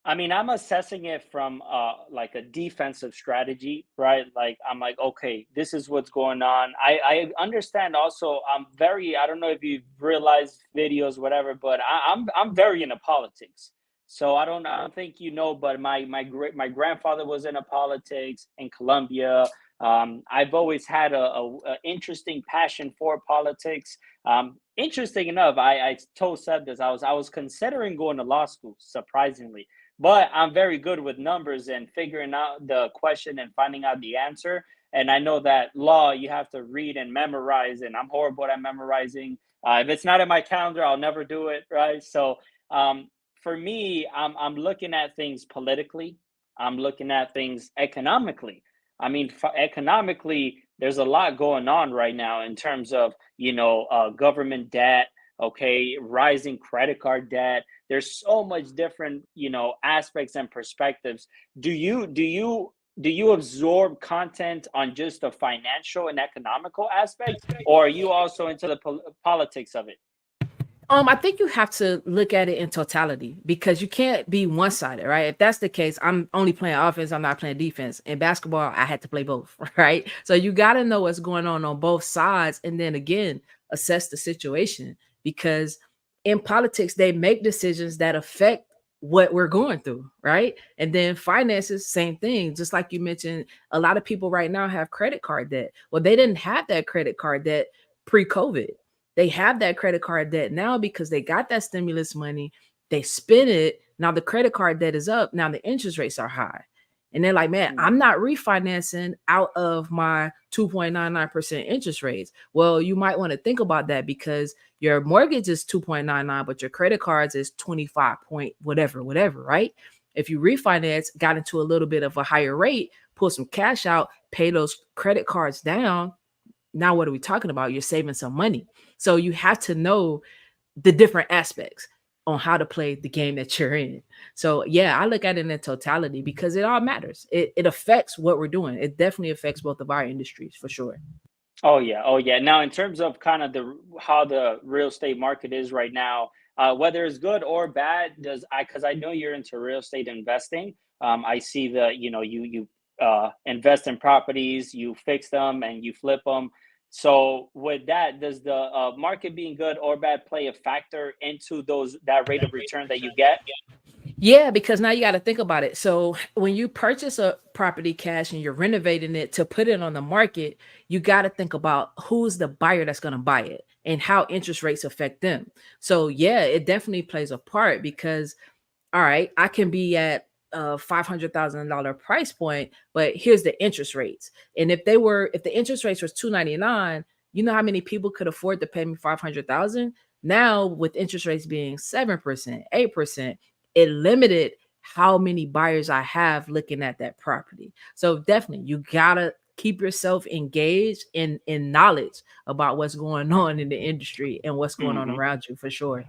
I mean, I'm assessing it from like a defensive strategy, right? Like I'm like, okay, this is what's going on. I understand also. I'm very. I don't know if you've realized videos, whatever, but I'm very into politics. So I don't think you know, but my grandfather was into politics in Colombia. I've always had a interesting passion for politics. Interesting enough, I told Seb this. I was considering going to law school, surprisingly, but I'm very good with numbers and figuring out the question and finding out the answer. And I know that law, you have to read and memorize, and I'm horrible at memorizing. If it's not in my calendar, I'll never do it, right? So um, for me, I'm looking at things politically. I'm looking at things economically. I mean, economically, there's a lot going on right now in terms of government debt, okay, rising credit card debt. There's so much different aspects and perspectives. Do you absorb content on just the financial and economical aspect, or are you also into the politics of it? I think you have to look at it in totality because you can't be one sided, right? If that's the case, I'm only playing offense, I'm not playing defense. In basketball, I had to play both, right? So you got to know what's going on both sides, and then again, assess the situation because in politics, they make decisions that affect what we're going through, right? And then finances, same thing. Just like you mentioned, a lot of people right now have credit card debt. Well, they didn't have that credit card debt pre-COVID. They have that credit card debt now because they got that stimulus money. They spend it. Now the credit card debt is up. Now the interest rates are high. And they're like, man, I'm not refinancing out of my 2.99% interest rates. Well, you might want to think about that because your mortgage is 2.99, but your credit cards is 25 point whatever, whatever, right? If you refinance, got into a little bit of a higher rate, pull some cash out, pay those credit cards down. Now what are we talking about? You're saving some money. So you have to know the different aspects on how to play the game that you're in. So yeah, I look at it in totality because it all matters. It affects what we're doing. It definitely affects both of our industries for sure. Oh yeah, oh yeah. Now, in terms of kind of the how the real estate market is right now, whether it's good or bad, does I because I know you're into real estate investing. I see that you invest in properties, you fix them, and you flip them. So with that, does the market being good or bad play a factor into that rate of return that you get? Yeah, because now you got to think about it. So when you purchase a property cash and you're renovating it to put it on the market, you got to think about who's the buyer that's going to buy it and how interest rates affect them. So yeah, it definitely plays a part because all right, I can be at a $500,000 price point, but here's the interest rates. And if the interest rates was 299, you know how many people could afford to pay me 500,000? Now with interest rates being 7%, 8%, it limited how many buyers I have looking at that property. So definitely you gotta keep yourself engaged in knowledge about what's going on in the industry and what's going on Hmm. around you for sure.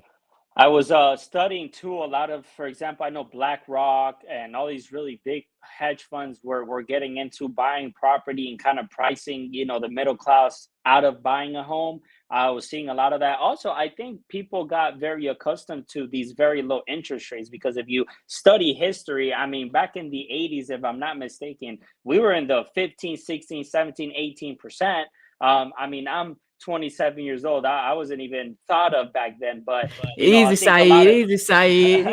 I was studying too a lot of, for example, I know BlackRock and all these really big hedge funds were getting into buying property and kind of pricing, the middle class out of buying a home. I was seeing a lot of that. Also, I think people got very accustomed to these very low interest rates because if you study history, I mean, back in the 80s, if I'm not mistaken, we were in the 15, 16, 17, 18%. I mean, I'm 27 years old. I wasn't even thought of back then, but I Easy, think a lot Saeed. of Easy, Saeed.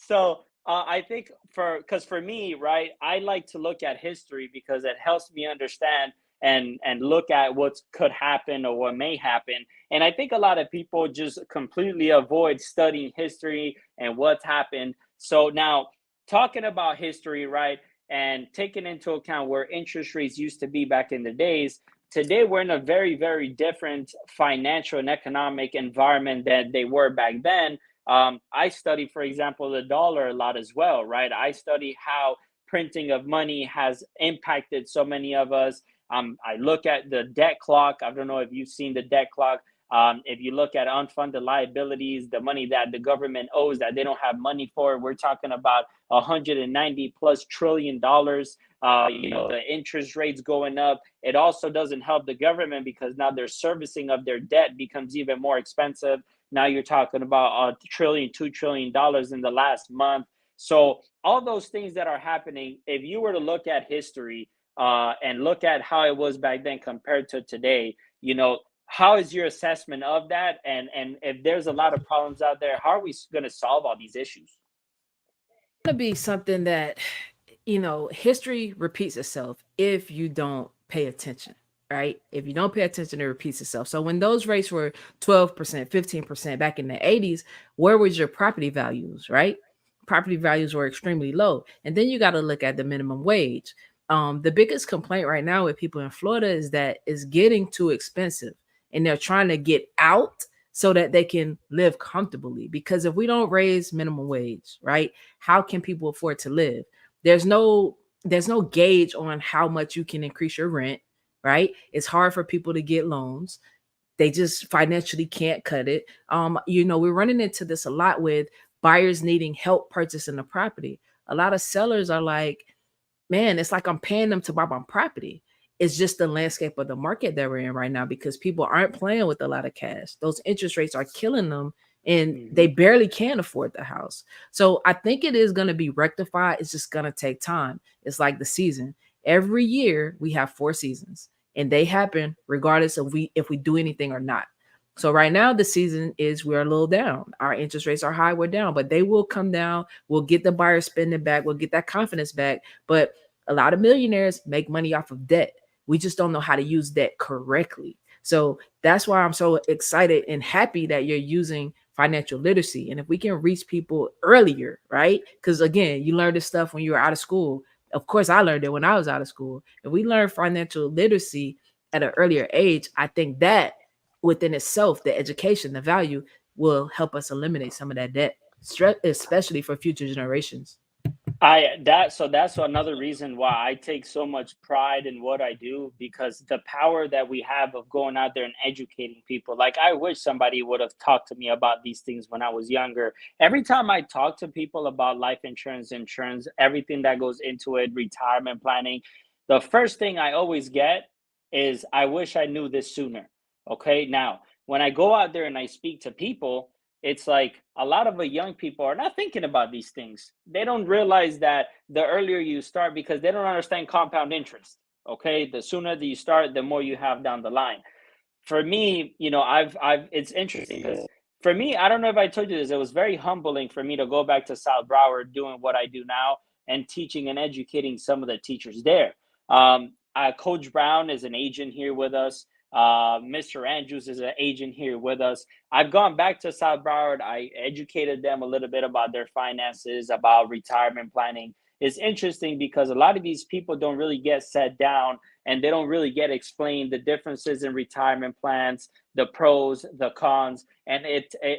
So I think because for me, right, I like to look at history because it helps me understand and look at what could happen or what may happen. And I think a lot of people just completely avoid studying history and what's happened. So now, talking about history, right, and taking into account where interest rates used to be back in the days, today we're in a very, very different financial and economic environment than they were back then. I study, for example, the dollar a lot as well, right? I study how printing of money has impacted so many of us. I look at the debt clock. I don't know if you've seen the debt clock. If you look at unfunded liabilities, the money that the government owes that they don't have money for, we're talking about 190 plus $1 trillion. The interest rates going up. It also doesn't help the government because now their servicing of their debt becomes even more expensive. Now you're talking about a $2 trillion in the last month. So all those things that are happening, if you were to look at history and look at how it was back then compared to today, how is your assessment of that? And if there's a lot of problems out there, how are we going to solve all these issues? To be something that history repeats itself if you don't pay attention, right? If you don't pay attention, it repeats itself. So when those rates were 12%, 15% back in the 80s, where was your property values, right? Property values were extremely low. And then you got to look at the minimum wage. The biggest complaint right now with people in Florida is that it's getting too expensive and they're trying to get out so that they can live comfortably. Because if we don't raise minimum wage, right, how can people afford to live? There's no there's no gauge on how much you can increase your rent, right? It's hard for people to get loans. They just financially can't cut it. We're running into this a lot with buyers needing help purchasing the property. A lot of sellers are like, man, it's like I'm paying them to buy my property. It's just the landscape of the market that we're in right now because people aren't playing with a lot of cash. Those interest rates are killing them and they Hmm. barely can afford the house. So I think it is going to be rectified. It's just going to take time. It's like the season. Every year we have 4 seasons and they happen regardless of if we do anything or not. So right now the season is we're a little down. Our interest rates are high, we're down, but they will come down. We'll get the buyer spending back. We'll get that confidence back. But a lot of millionaires make money off of debt. We just don't know how to use debt correctly. So that's why I'm so excited and happy that you're using financial literacy. And if we can reach people earlier, right? Because again, you learn this stuff when you were out of school. Of course, I learned it when I was out of school. If we learn financial literacy at an earlier age, I think that within itself, the education, the value will help us eliminate some of that debt, especially for future generations. That's another reason why I take so much pride in what I do, because the power that we have of going out there and educating people. Like, I wish somebody would have talked to me about these things when I was younger. Every time I talk to people about life insurance, everything that goes into it, retirement planning, the first thing I always get is, I wish I knew this sooner. Okay, now when I go out there and I speak to people, it's like a lot of the young people are not thinking about these things. They don't realize that the earlier you start, because they don't understand compound interest. Okay, the sooner that you start, the more you have down the line. For me, I've it's interesting because for me, I don't know if I told you this, it was very humbling for me to go back to South Broward doing what I do now and teaching and educating some of the teachers there. Coach Brown is an agent here with us. Mr. Andrews is an agent here with us. I've gone back to South Broward. I educated them a little bit about their finances, about retirement planning. It's interesting because a lot of these people don't really get set down and they don't really get explained the differences in retirement plans, the pros, the cons. And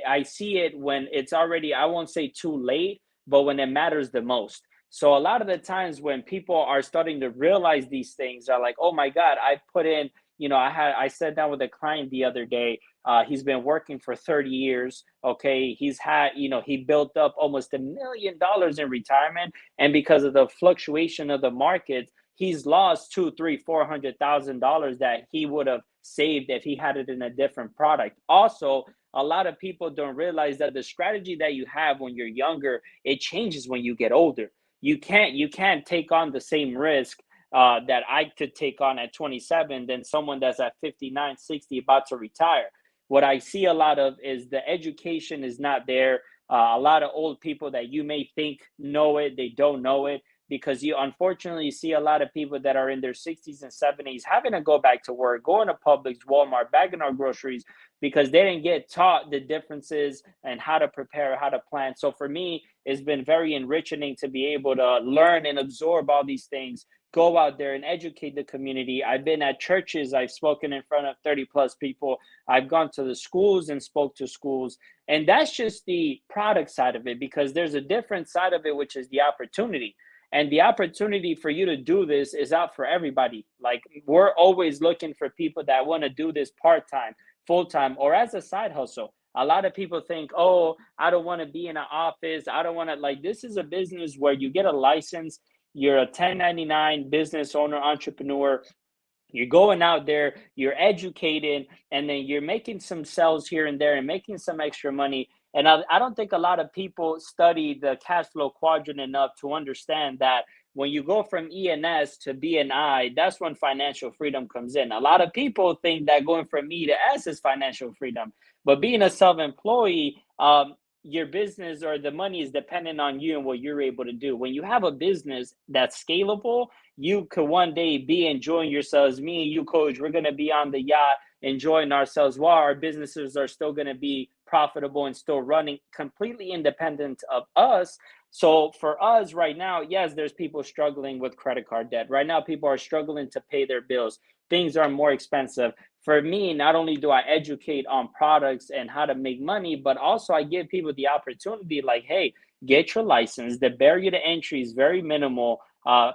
I see it when it's already, I won't say too late, but when it matters the most. So a lot of the times when people are starting to realize these things, are like, oh my God, I put in, I sat down with a client the other day. He's been working for 30 years. Okay. He's had, he built up almost $1 million in retirement. And because of the fluctuation of the market, he's lost two, three, $400,000 that he would have saved if he had it in a different product. Also, a lot of people don't realize that the strategy that you have when you're younger, it changes when you get older. You can't take on the same risk that I could take on at 27 than someone that's at 59, 60 about to retire. What I see a lot of is the education is not there. A lot of old people that you may think know it, they don't know it, because you unfortunately see a lot of people that are in their 60s and 70s having to go back to work, going to Publix, Walmart, bagging our groceries, because they didn't get taught the differences and how to prepare, how to plan. So for me, it's been very enriching to be able to learn and absorb all these things, go out there and educate the community. I've been at churches, I've spoken in front of 30 plus people, I've gone to the schools and spoke to schools. And that's just the product side of it, because there's a different side of it, which is the opportunity. And the opportunity for you to do this is out for everybody. Like, we're always looking for people that want to do this part time, full time, or as a side hustle. A lot of people think, oh, I don't want to be in an office. I don't want to, like, this is a business where you get a license. You're a 1099 business owner, entrepreneur. You're going out there, you're educated, and then you're making some sales here and there and making some extra money. And I don't think a lot of people study the cash flow quadrant enough to understand that when you go from ENS to BNI, that's when financial freedom comes in. A lot of people think that going from E to S is financial freedom, but being a self-employee, your business or the money is dependent on you and what you're able to do. When you have a business that's scalable, you could one day be enjoying yourselves. Me and you, coach, we're going to be on the yacht enjoying ourselves while our businesses are still going to be profitable and still running completely independent of us. So for us right now, yes, there's people struggling with credit card debt. Right now, people are struggling to pay their bills. Things are more expensive. For me, not only do I educate on products and how to make money, but also I give people the opportunity, like, hey, get your license. The barrier to entry is very minimal.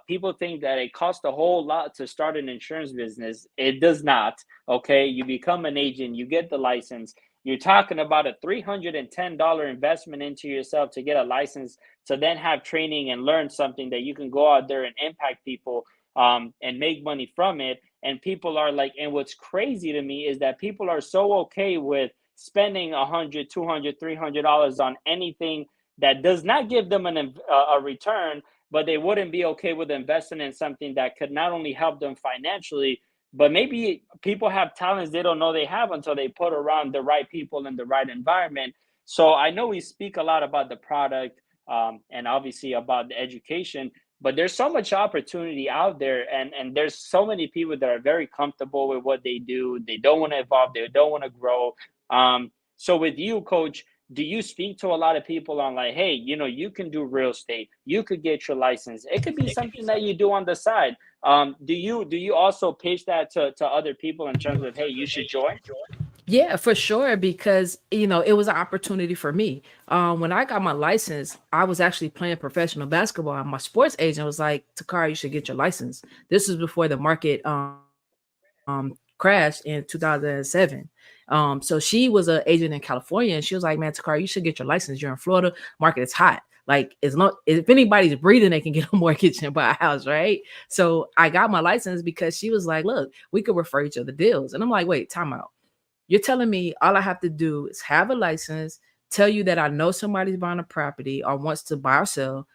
People think that it costs a whole lot to start an insurance business. It does not. Okay, you become an agent, you get the license. You're talking about a $310 investment into yourself to get a license, to then have training and learn something that you can go out there and impact people, and make money from it. And people are like, and what's crazy to me is that people are so okay with spending 100, 200, $300 on anything that does not give them a return, but they wouldn't be okay with investing in something that could not only help them financially, but maybe people have talents they don't know they have until they put around the right people in the right environment. So I know we speak a lot about the product, and obviously about the education, but there's so much opportunity out there, and there's so many people that are very comfortable with what they do. They don't want to evolve, they don't want to grow. So with you, coach, do you speak to a lot of people on, like, hey, you can do real estate, you could get your license, it could be something that you do on the side? Do you also pitch that to other people in terms of, hey, you should join? Yeah, for sure. Because it was an opportunity for me. When I got my license, I was actually playing professional basketball, and my sports agent was like, "Takara, you should get your license." This is before the market crashed in 2007. So she was an agent in California, and she was like, "Man, Takara, you should get your license. You're in Florida, market is hot. Like, as long if anybody's breathing, they can get a mortgage and buy a house, right?" So I got my license because she was like, "Look, we could refer each other deals." And I'm like, "Wait, time out. You're telling me all I have to do is have a license, tell you that I know somebody's buying a property or wants to buy or sell,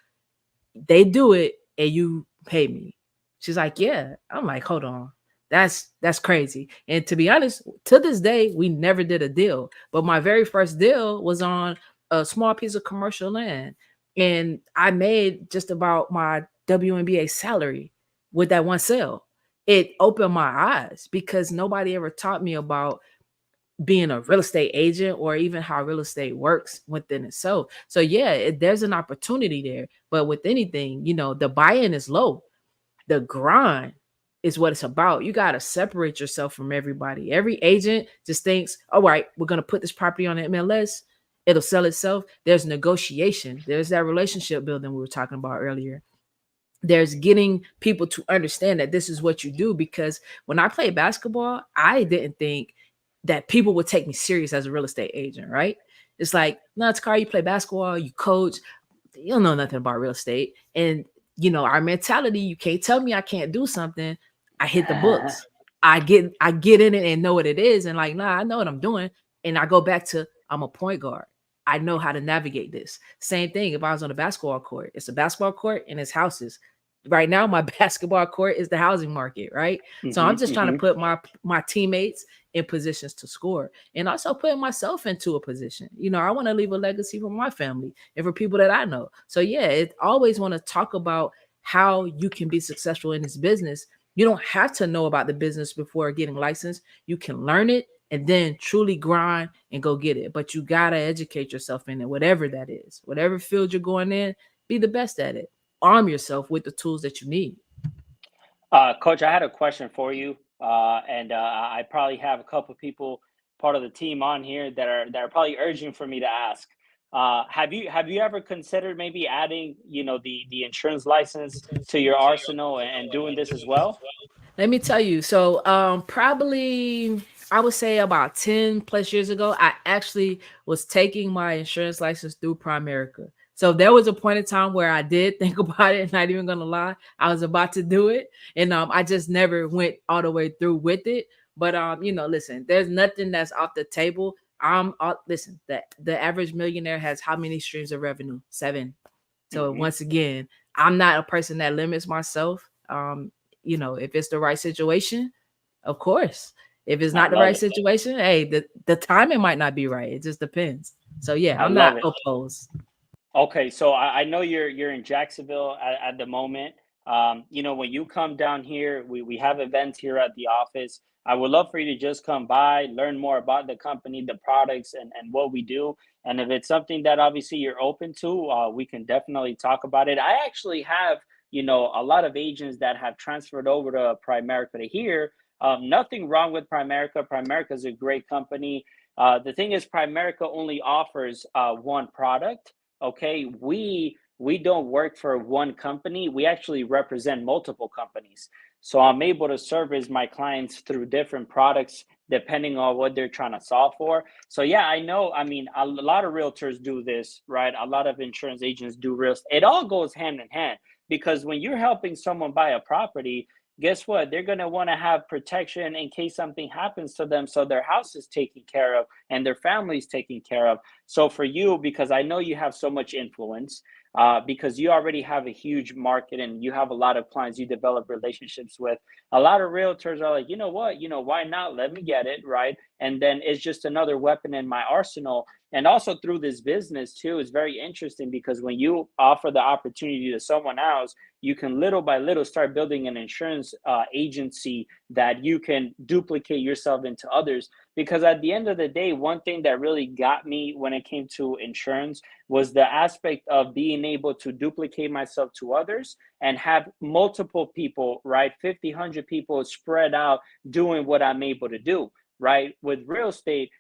they do it, and you pay me?" She's like, "Yeah." I'm like, "Hold on. That's crazy." And to be honest, to this day, we never did a deal. But my very first deal was on a small piece of commercial land. And I made just about my WNBA salary with that one sale. It opened my eyes because nobody ever taught me about being a real estate agent or even how real estate works within itself. So yeah, there's an opportunity there. But with anything, the buy-in is low. The grind is what it's about. You got to separate yourself from everybody. Every agent just thinks, all right, we're going to put this property on the MLS. It'll sell itself. There's negotiation. There's that relationship building we were talking about earlier. There's getting people to understand that this is what you do. Because when I played basketball, I didn't think that people would take me serious as a real estate agent, right? It's like, no, it's car, you play basketball, you coach, you don't know nothing about real estate. And our mentality, you can't tell me I can't do something. I hit the books. I get in it and know what it is. And like, nah, I know what I'm doing. And I go back to, I'm a point guard. I know how to navigate this. Same thing if I was on a basketball court. It's a basketball court and it's houses. right now my basketball court is the housing market, right? So I'm Mm-hmm, just trying to mm-hmm. put my teammates in positions to score, and also putting myself into a position. I want to leave a legacy for my family and for people that I know. So yeah, it always want to talk about how you can be successful in this business. You don't have to know about the business before getting licensed. You can learn it and then truly grind and go get it. But you gotta educate yourself in it, whatever that is, whatever field you're going in, be the best at it. Arm yourself with the tools that you need. Coach, I had a question for you, and I probably have a couple people part of the team on here that are probably urging for me to ask. Have you ever considered maybe adding, the insurance license to your arsenal and doing this as well? Let me tell you. So, probably I would say about 10 plus years ago, I actually was taking my insurance license through Primerica. So there was a point in time where I did think about it, not even gonna lie. I was about to do it. And I just never went all the way through with it. But listen, there's nothing that's off the table. Listen, the average millionaire has how many streams of revenue? Seven. So Hmm. once again, I'm not a person that limits myself. If it's the right situation, of course. If it's I not the love right it. situation, hey, the timing might not be right. It just depends. So yeah, I I'm not love it. opposed. Okay, so I know you're in Jacksonville at the moment. When you come down here, we have events here at the office. I would love for you to just come by, learn more about the company, the products, and what we do. And if it's something that obviously you're open to, we can definitely talk about it. I actually have, a lot of agents that have transferred over to Primerica to here. Nothing wrong with Primerica. Primerica is a great company. The thing is, Primerica only offers one product. Okay, we don't work for one company. We actually represent multiple companies. So I'm able to service my clients through different products depending on what they're trying to solve for. So yeah, I know, I mean, a lot of realtors do this, right? A lot of insurance agents do real estate. It all goes hand in hand, because when you're helping someone buy a property, guess what? They're going to want to have protection in case something happens to them, so their house is taken care of and their family is taken care of. So for you, because I know you have so much influence, because you already have a huge market and you have a lot of clients you develop relationships with, a lot of realtors are like, you know what, why not? Let me get it, right? And then it's just another weapon in my arsenal. And also through this business too, is very interesting, because when you offer the opportunity to someone else, you can little by little start building an insurance agency that you can duplicate yourself into others. Because at the end of the day, one thing that really got me when it came to insurance was the aspect of being able to duplicate myself to others and have multiple people, right? 50, 100 people spread out doing what I'm able to do, right? With real estate,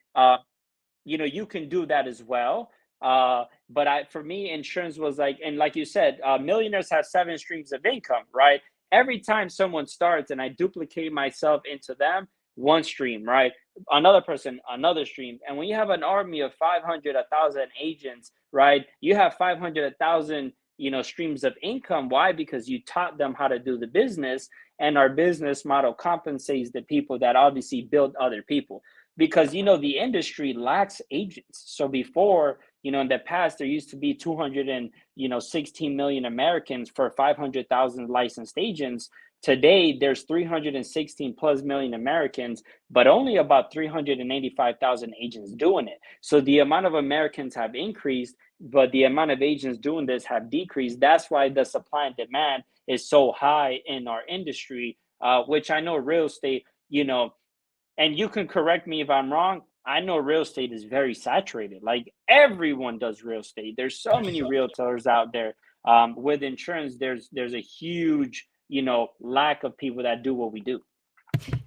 you can do that as well. But for me, insurance was like, and like you said, millionaires have seven streams of income, right? Every time someone starts and I duplicate myself into them, one stream, right? Another person, another stream. And when you have an army of 500, 1,000 agents, right? You have 500, 1,000, streams of income. Why? Because you taught them how to do the business, and our business model compensates the people that obviously build other people, because the industry lacks agents. So before, in the past, there used to be 200 and 16 million Americans for 500,000 licensed agents. Today there's 316 plus million Americans, but only about 385,000 agents doing it. So the amount of Americans have increased, but the amount of agents doing this have decreased. That's why the supply and demand is so high in our industry, which I know real estate, and you can correct me if I'm wrong. I know real estate is very saturated. Like, everyone does real estate. There's so many realtors out there. With insurance, there's a huge, lack of people that do what we do.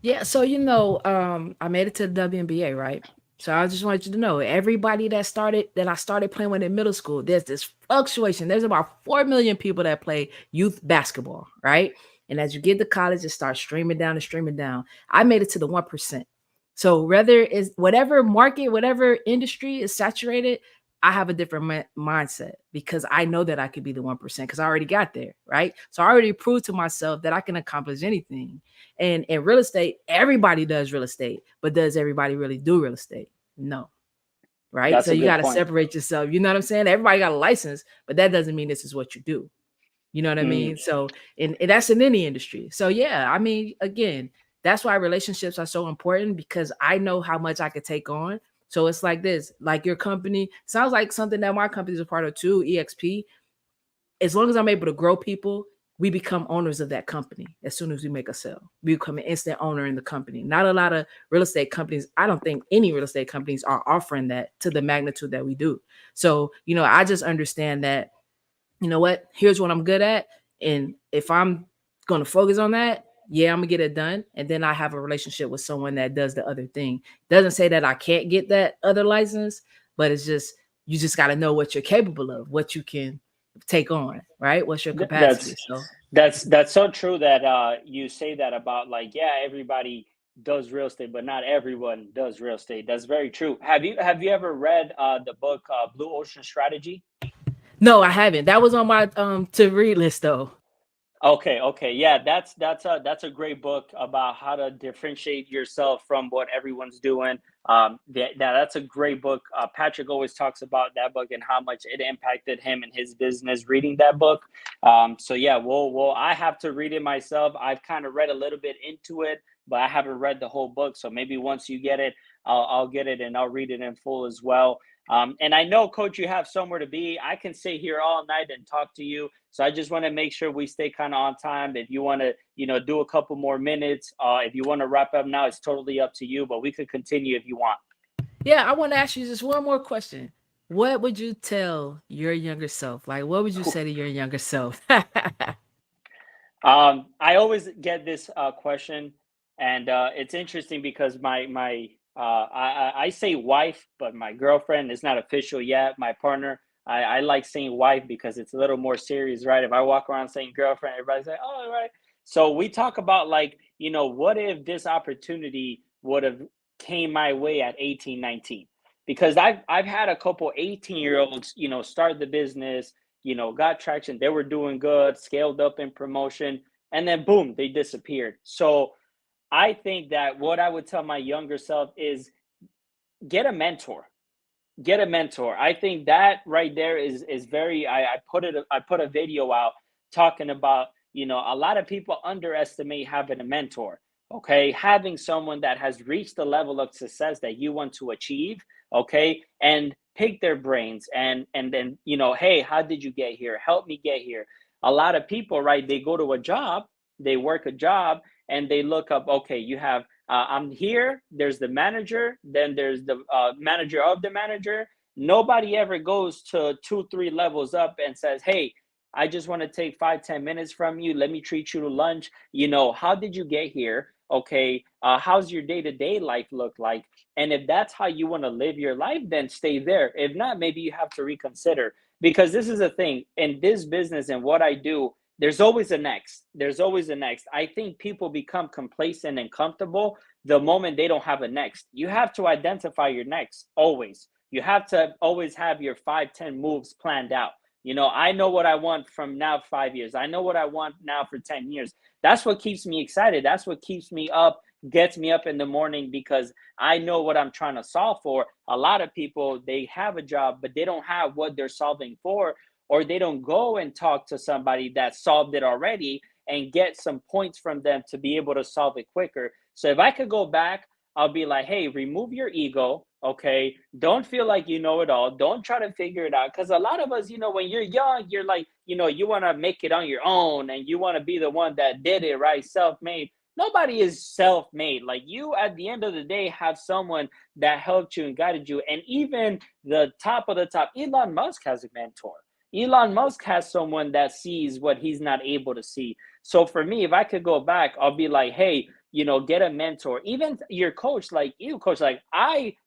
Yeah, so I made it to the WNBA, right? So I just wanted you to know, everybody that I started playing with in middle school, there's this fluctuation. There's about 4 million people that play youth basketball, right? And as you get to college, it starts streaming down and streaming down. I made it to the 1%. So whether is whatever market, whatever industry is saturated, I have a different mindset, because I know that I could be the 1% because I already got there, right? So I already proved to myself that I can accomplish anything. And in real estate, everybody does real estate, but does everybody really do real estate? No. Right. That's So a you good got to point. separate yourself. You know what I'm saying? Everybody got a license, but that doesn't mean this is what you do. You know what I Mm. mean? So, and that's in any industry. So yeah, I mean, again, that's why relationships are so important, because I know how much I could take on. So it's like this, like your company sounds like something that my company is a part of too, EXP. As long as I'm able to grow people, we become owners of that company. As soon as we make a sale, we become an instant owner in the company. Not a lot of real estate companies, I don't think any real estate companies are offering that to the magnitude that we do. So, I just understand that, what, here's what I'm good at. And if I'm going to focus on that, yeah, I'm going to get it done. And then I have a relationship with someone that does the other thing. Doesn't say that I can't get that other license, but it's just, you just got to know what you're capable of, what you can take on, right? What's your Th- capacity? that's So, that's so true that you say that about, like, yeah, everybody does real estate, but not everyone does real estate. That's very true. Have you ever read the book Blue Ocean Strategy? no, I haven't. That was on my to read list though. Okay, okay. Yeah, that's a great book about how to differentiate yourself from what everyone's doing. That's a great book. Patrick always talks about that book and how much it impacted him and his business reading that book. So yeah, well, I have to read it myself. I've kind of read a little bit into it, but I haven't read the whole book. So maybe once you get it, I'll get it and I'll read it in full as well. And I know, Coach, you have somewhere to be. I can sit here all night and talk to you. So I just want to make sure we stay kind of on time. If you want to, do a couple more minutes, if you want to wrap up now, it's totally up to you. But we could continue if you want. Yeah, I want to ask you just one more question. What would you tell your younger self? Like, what would you say to your younger self? I always get this question, and it's interesting because I say wife, but my girlfriend is not official yet. My partner, I like saying wife because it's a little more serious, right? If I walk around saying girlfriend, everybody's like, oh, all right. So we talk about, like, what if this opportunity would have came my way at 18, 19? Because I've had a couple 18-year-olds, start the business, got traction. They were doing good, scaled up in promotion, and then boom, they disappeared. So I think that what I would tell my younger self is get a mentor. Get a mentor. I think that right there is very. I put a video out talking about, a lot of people underestimate having a mentor. Okay, having someone that has reached the level of success that you want to achieve. Okay, and pick their brains and then, hey, how did you get here? Help me get here. A lot of people, right? They go to a job, they work a job, and they look up. Okay, you have I'm here. There's the manager. Then there's the manager of the manager. Nobody ever goes to 2, 3 levels up and says, "Hey, I just want to take 5, 10 minutes from you. Let me treat you to lunch. How did you get here? Okay, how's your day-to-day life look like? And if that's how you want to live your life, then stay there. If not, maybe you have to reconsider, because this is the thing in this business and what I do. There's always a next. There's always a next. I think people become complacent and comfortable the moment they don't have a next. You have to identify your next always. You have to always have your 5, 10 moves planned out. I know what I want from now 5 years. I know what I want now for 10 years. That's what keeps me excited. That's what keeps me up, gets me up in the morning, because I know what I'm trying to solve for. A lot of people, they have a job, but they don't have what they're solving for, or they don't go and talk to somebody that solved it already and get some points from them to be able to solve it quicker. So if I could go back, I'll be like, hey, remove your ego. Okay. Don't feel like you know it all. Don't try to figure it out. Because a lot of us, when you're young, you're like, you want to make it on your own and you want to be the one that did it, right? Self made. Nobody is self made. Like, you, at the end of the day, have someone that helped you and guided you. And even the top of the top, Elon Musk has a mentor. Elon Musk has someone that sees what he's not able to see. So for me, if I could go back, I'll be like, hey, get a mentor. Even your coach, like you, coach, like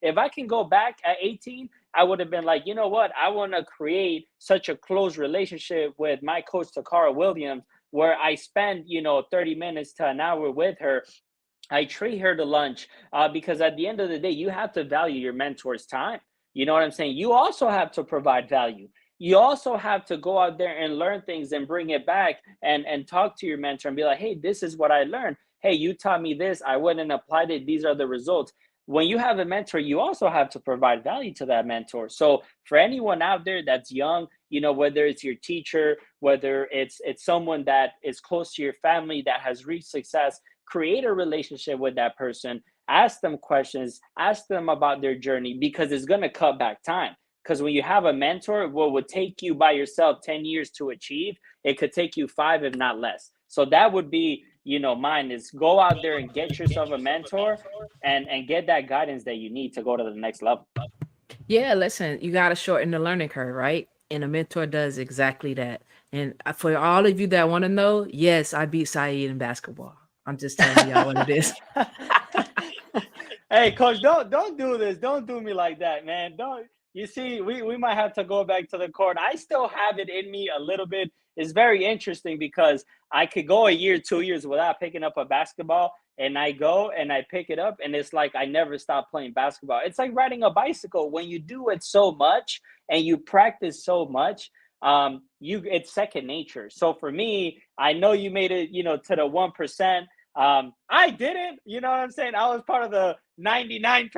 if I can go back at 18, I would have been like, you know what? I want to create such a close relationship with my coach, Takara Williams, where I spend, 30 minutes to an hour with her. I treat her to lunch, because at the end of the day, you have to value your mentor's time. You know what I'm saying? You also have to provide value. You also have to go out there and learn things and bring it back and talk to your mentor and be like, hey, this is what I learned. Hey, you taught me this. I went and applied it. These are the results. when you have a mentor, you also have to provide value to that mentor. So for anyone out there that's young, whether it's your teacher, whether it's someone that is close to your family that has reached success, create a relationship with that person, ask them questions, ask them about their journey, because it's going to cut back time. Because when you have a mentor, what would take you by yourself 10 years to achieve, it could take you 5, if not less. So that would be, mine is go out there and get yourself a mentor, and get that guidance that you need to go to the next level. Yeah, listen, you got to shorten the learning curve, right? And a mentor does exactly that. And for all of you that want to know, yes, I beat Saeed in basketball. I'm just telling y'all what it is. Hey, coach, don't do this. Don't do me like that, man. Don't. You see, we might have to go back to the court. I still have it in me a little bit. It's very interesting because I could go a year, 2 years without picking up a basketball, and I go and I pick it up, and it's like I never stop playing basketball. It's like riding a bicycle. When you do it so much and you practice so much, it's second nature. So for me, I know you made it, to the 1%. I didn't, you know what I'm saying? I was part of the 99%,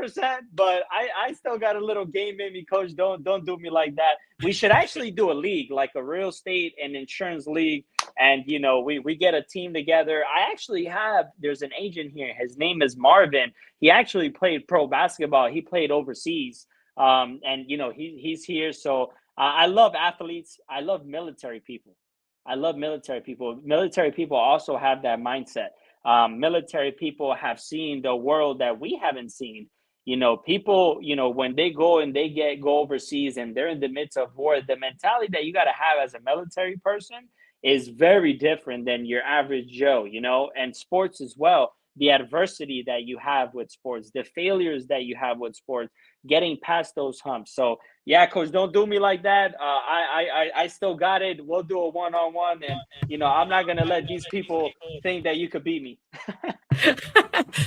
but I still got a little game in me, coach. Don't do me like that. We should actually do a league, like a real estate and insurance league. And we get a team together. I actually there's an agent here. His name is Marvin. He actually played pro basketball. He played overseas. And he's here. So I love athletes. I love military people. I love military people. Military people also have that mindset. Military people have seen the world that we haven't seen. People, when they go and go overseas and they're in the midst of war, the mentality that you got to have as a military person is very different than your average Joe, and sports as well. The adversity that you have with sports, the failures that you have with sports, getting past those humps. So yeah, coach, don't do me like that. I still got it. We'll do a one-on-one, and I'm not gonna let these people think that you could beat me.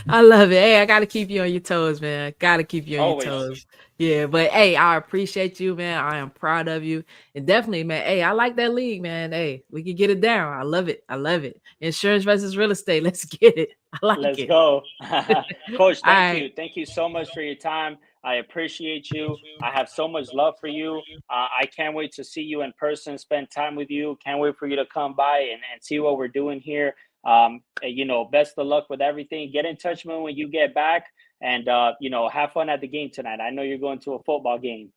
I love it. Hey, I gotta keep you on your toes, man. Gotta keep you on your Always. toes. Yeah, but hey, I appreciate you, man. I am proud of you. And definitely, man. Hey, I like that league, man. Hey, we can get it down. I love it. I love it. Insurance versus real estate. Let's get it. I like Let's it. go. Coach, All thank right. you. Thank you so much for your time. I appreciate you. I have so much love for you. I can't wait to see you in person, spend time with you. Can't wait for you to come by and see what we're doing here. Best of luck with everything. Get in touch with me when you get back, and have fun at the game tonight. I know you're going to a football game.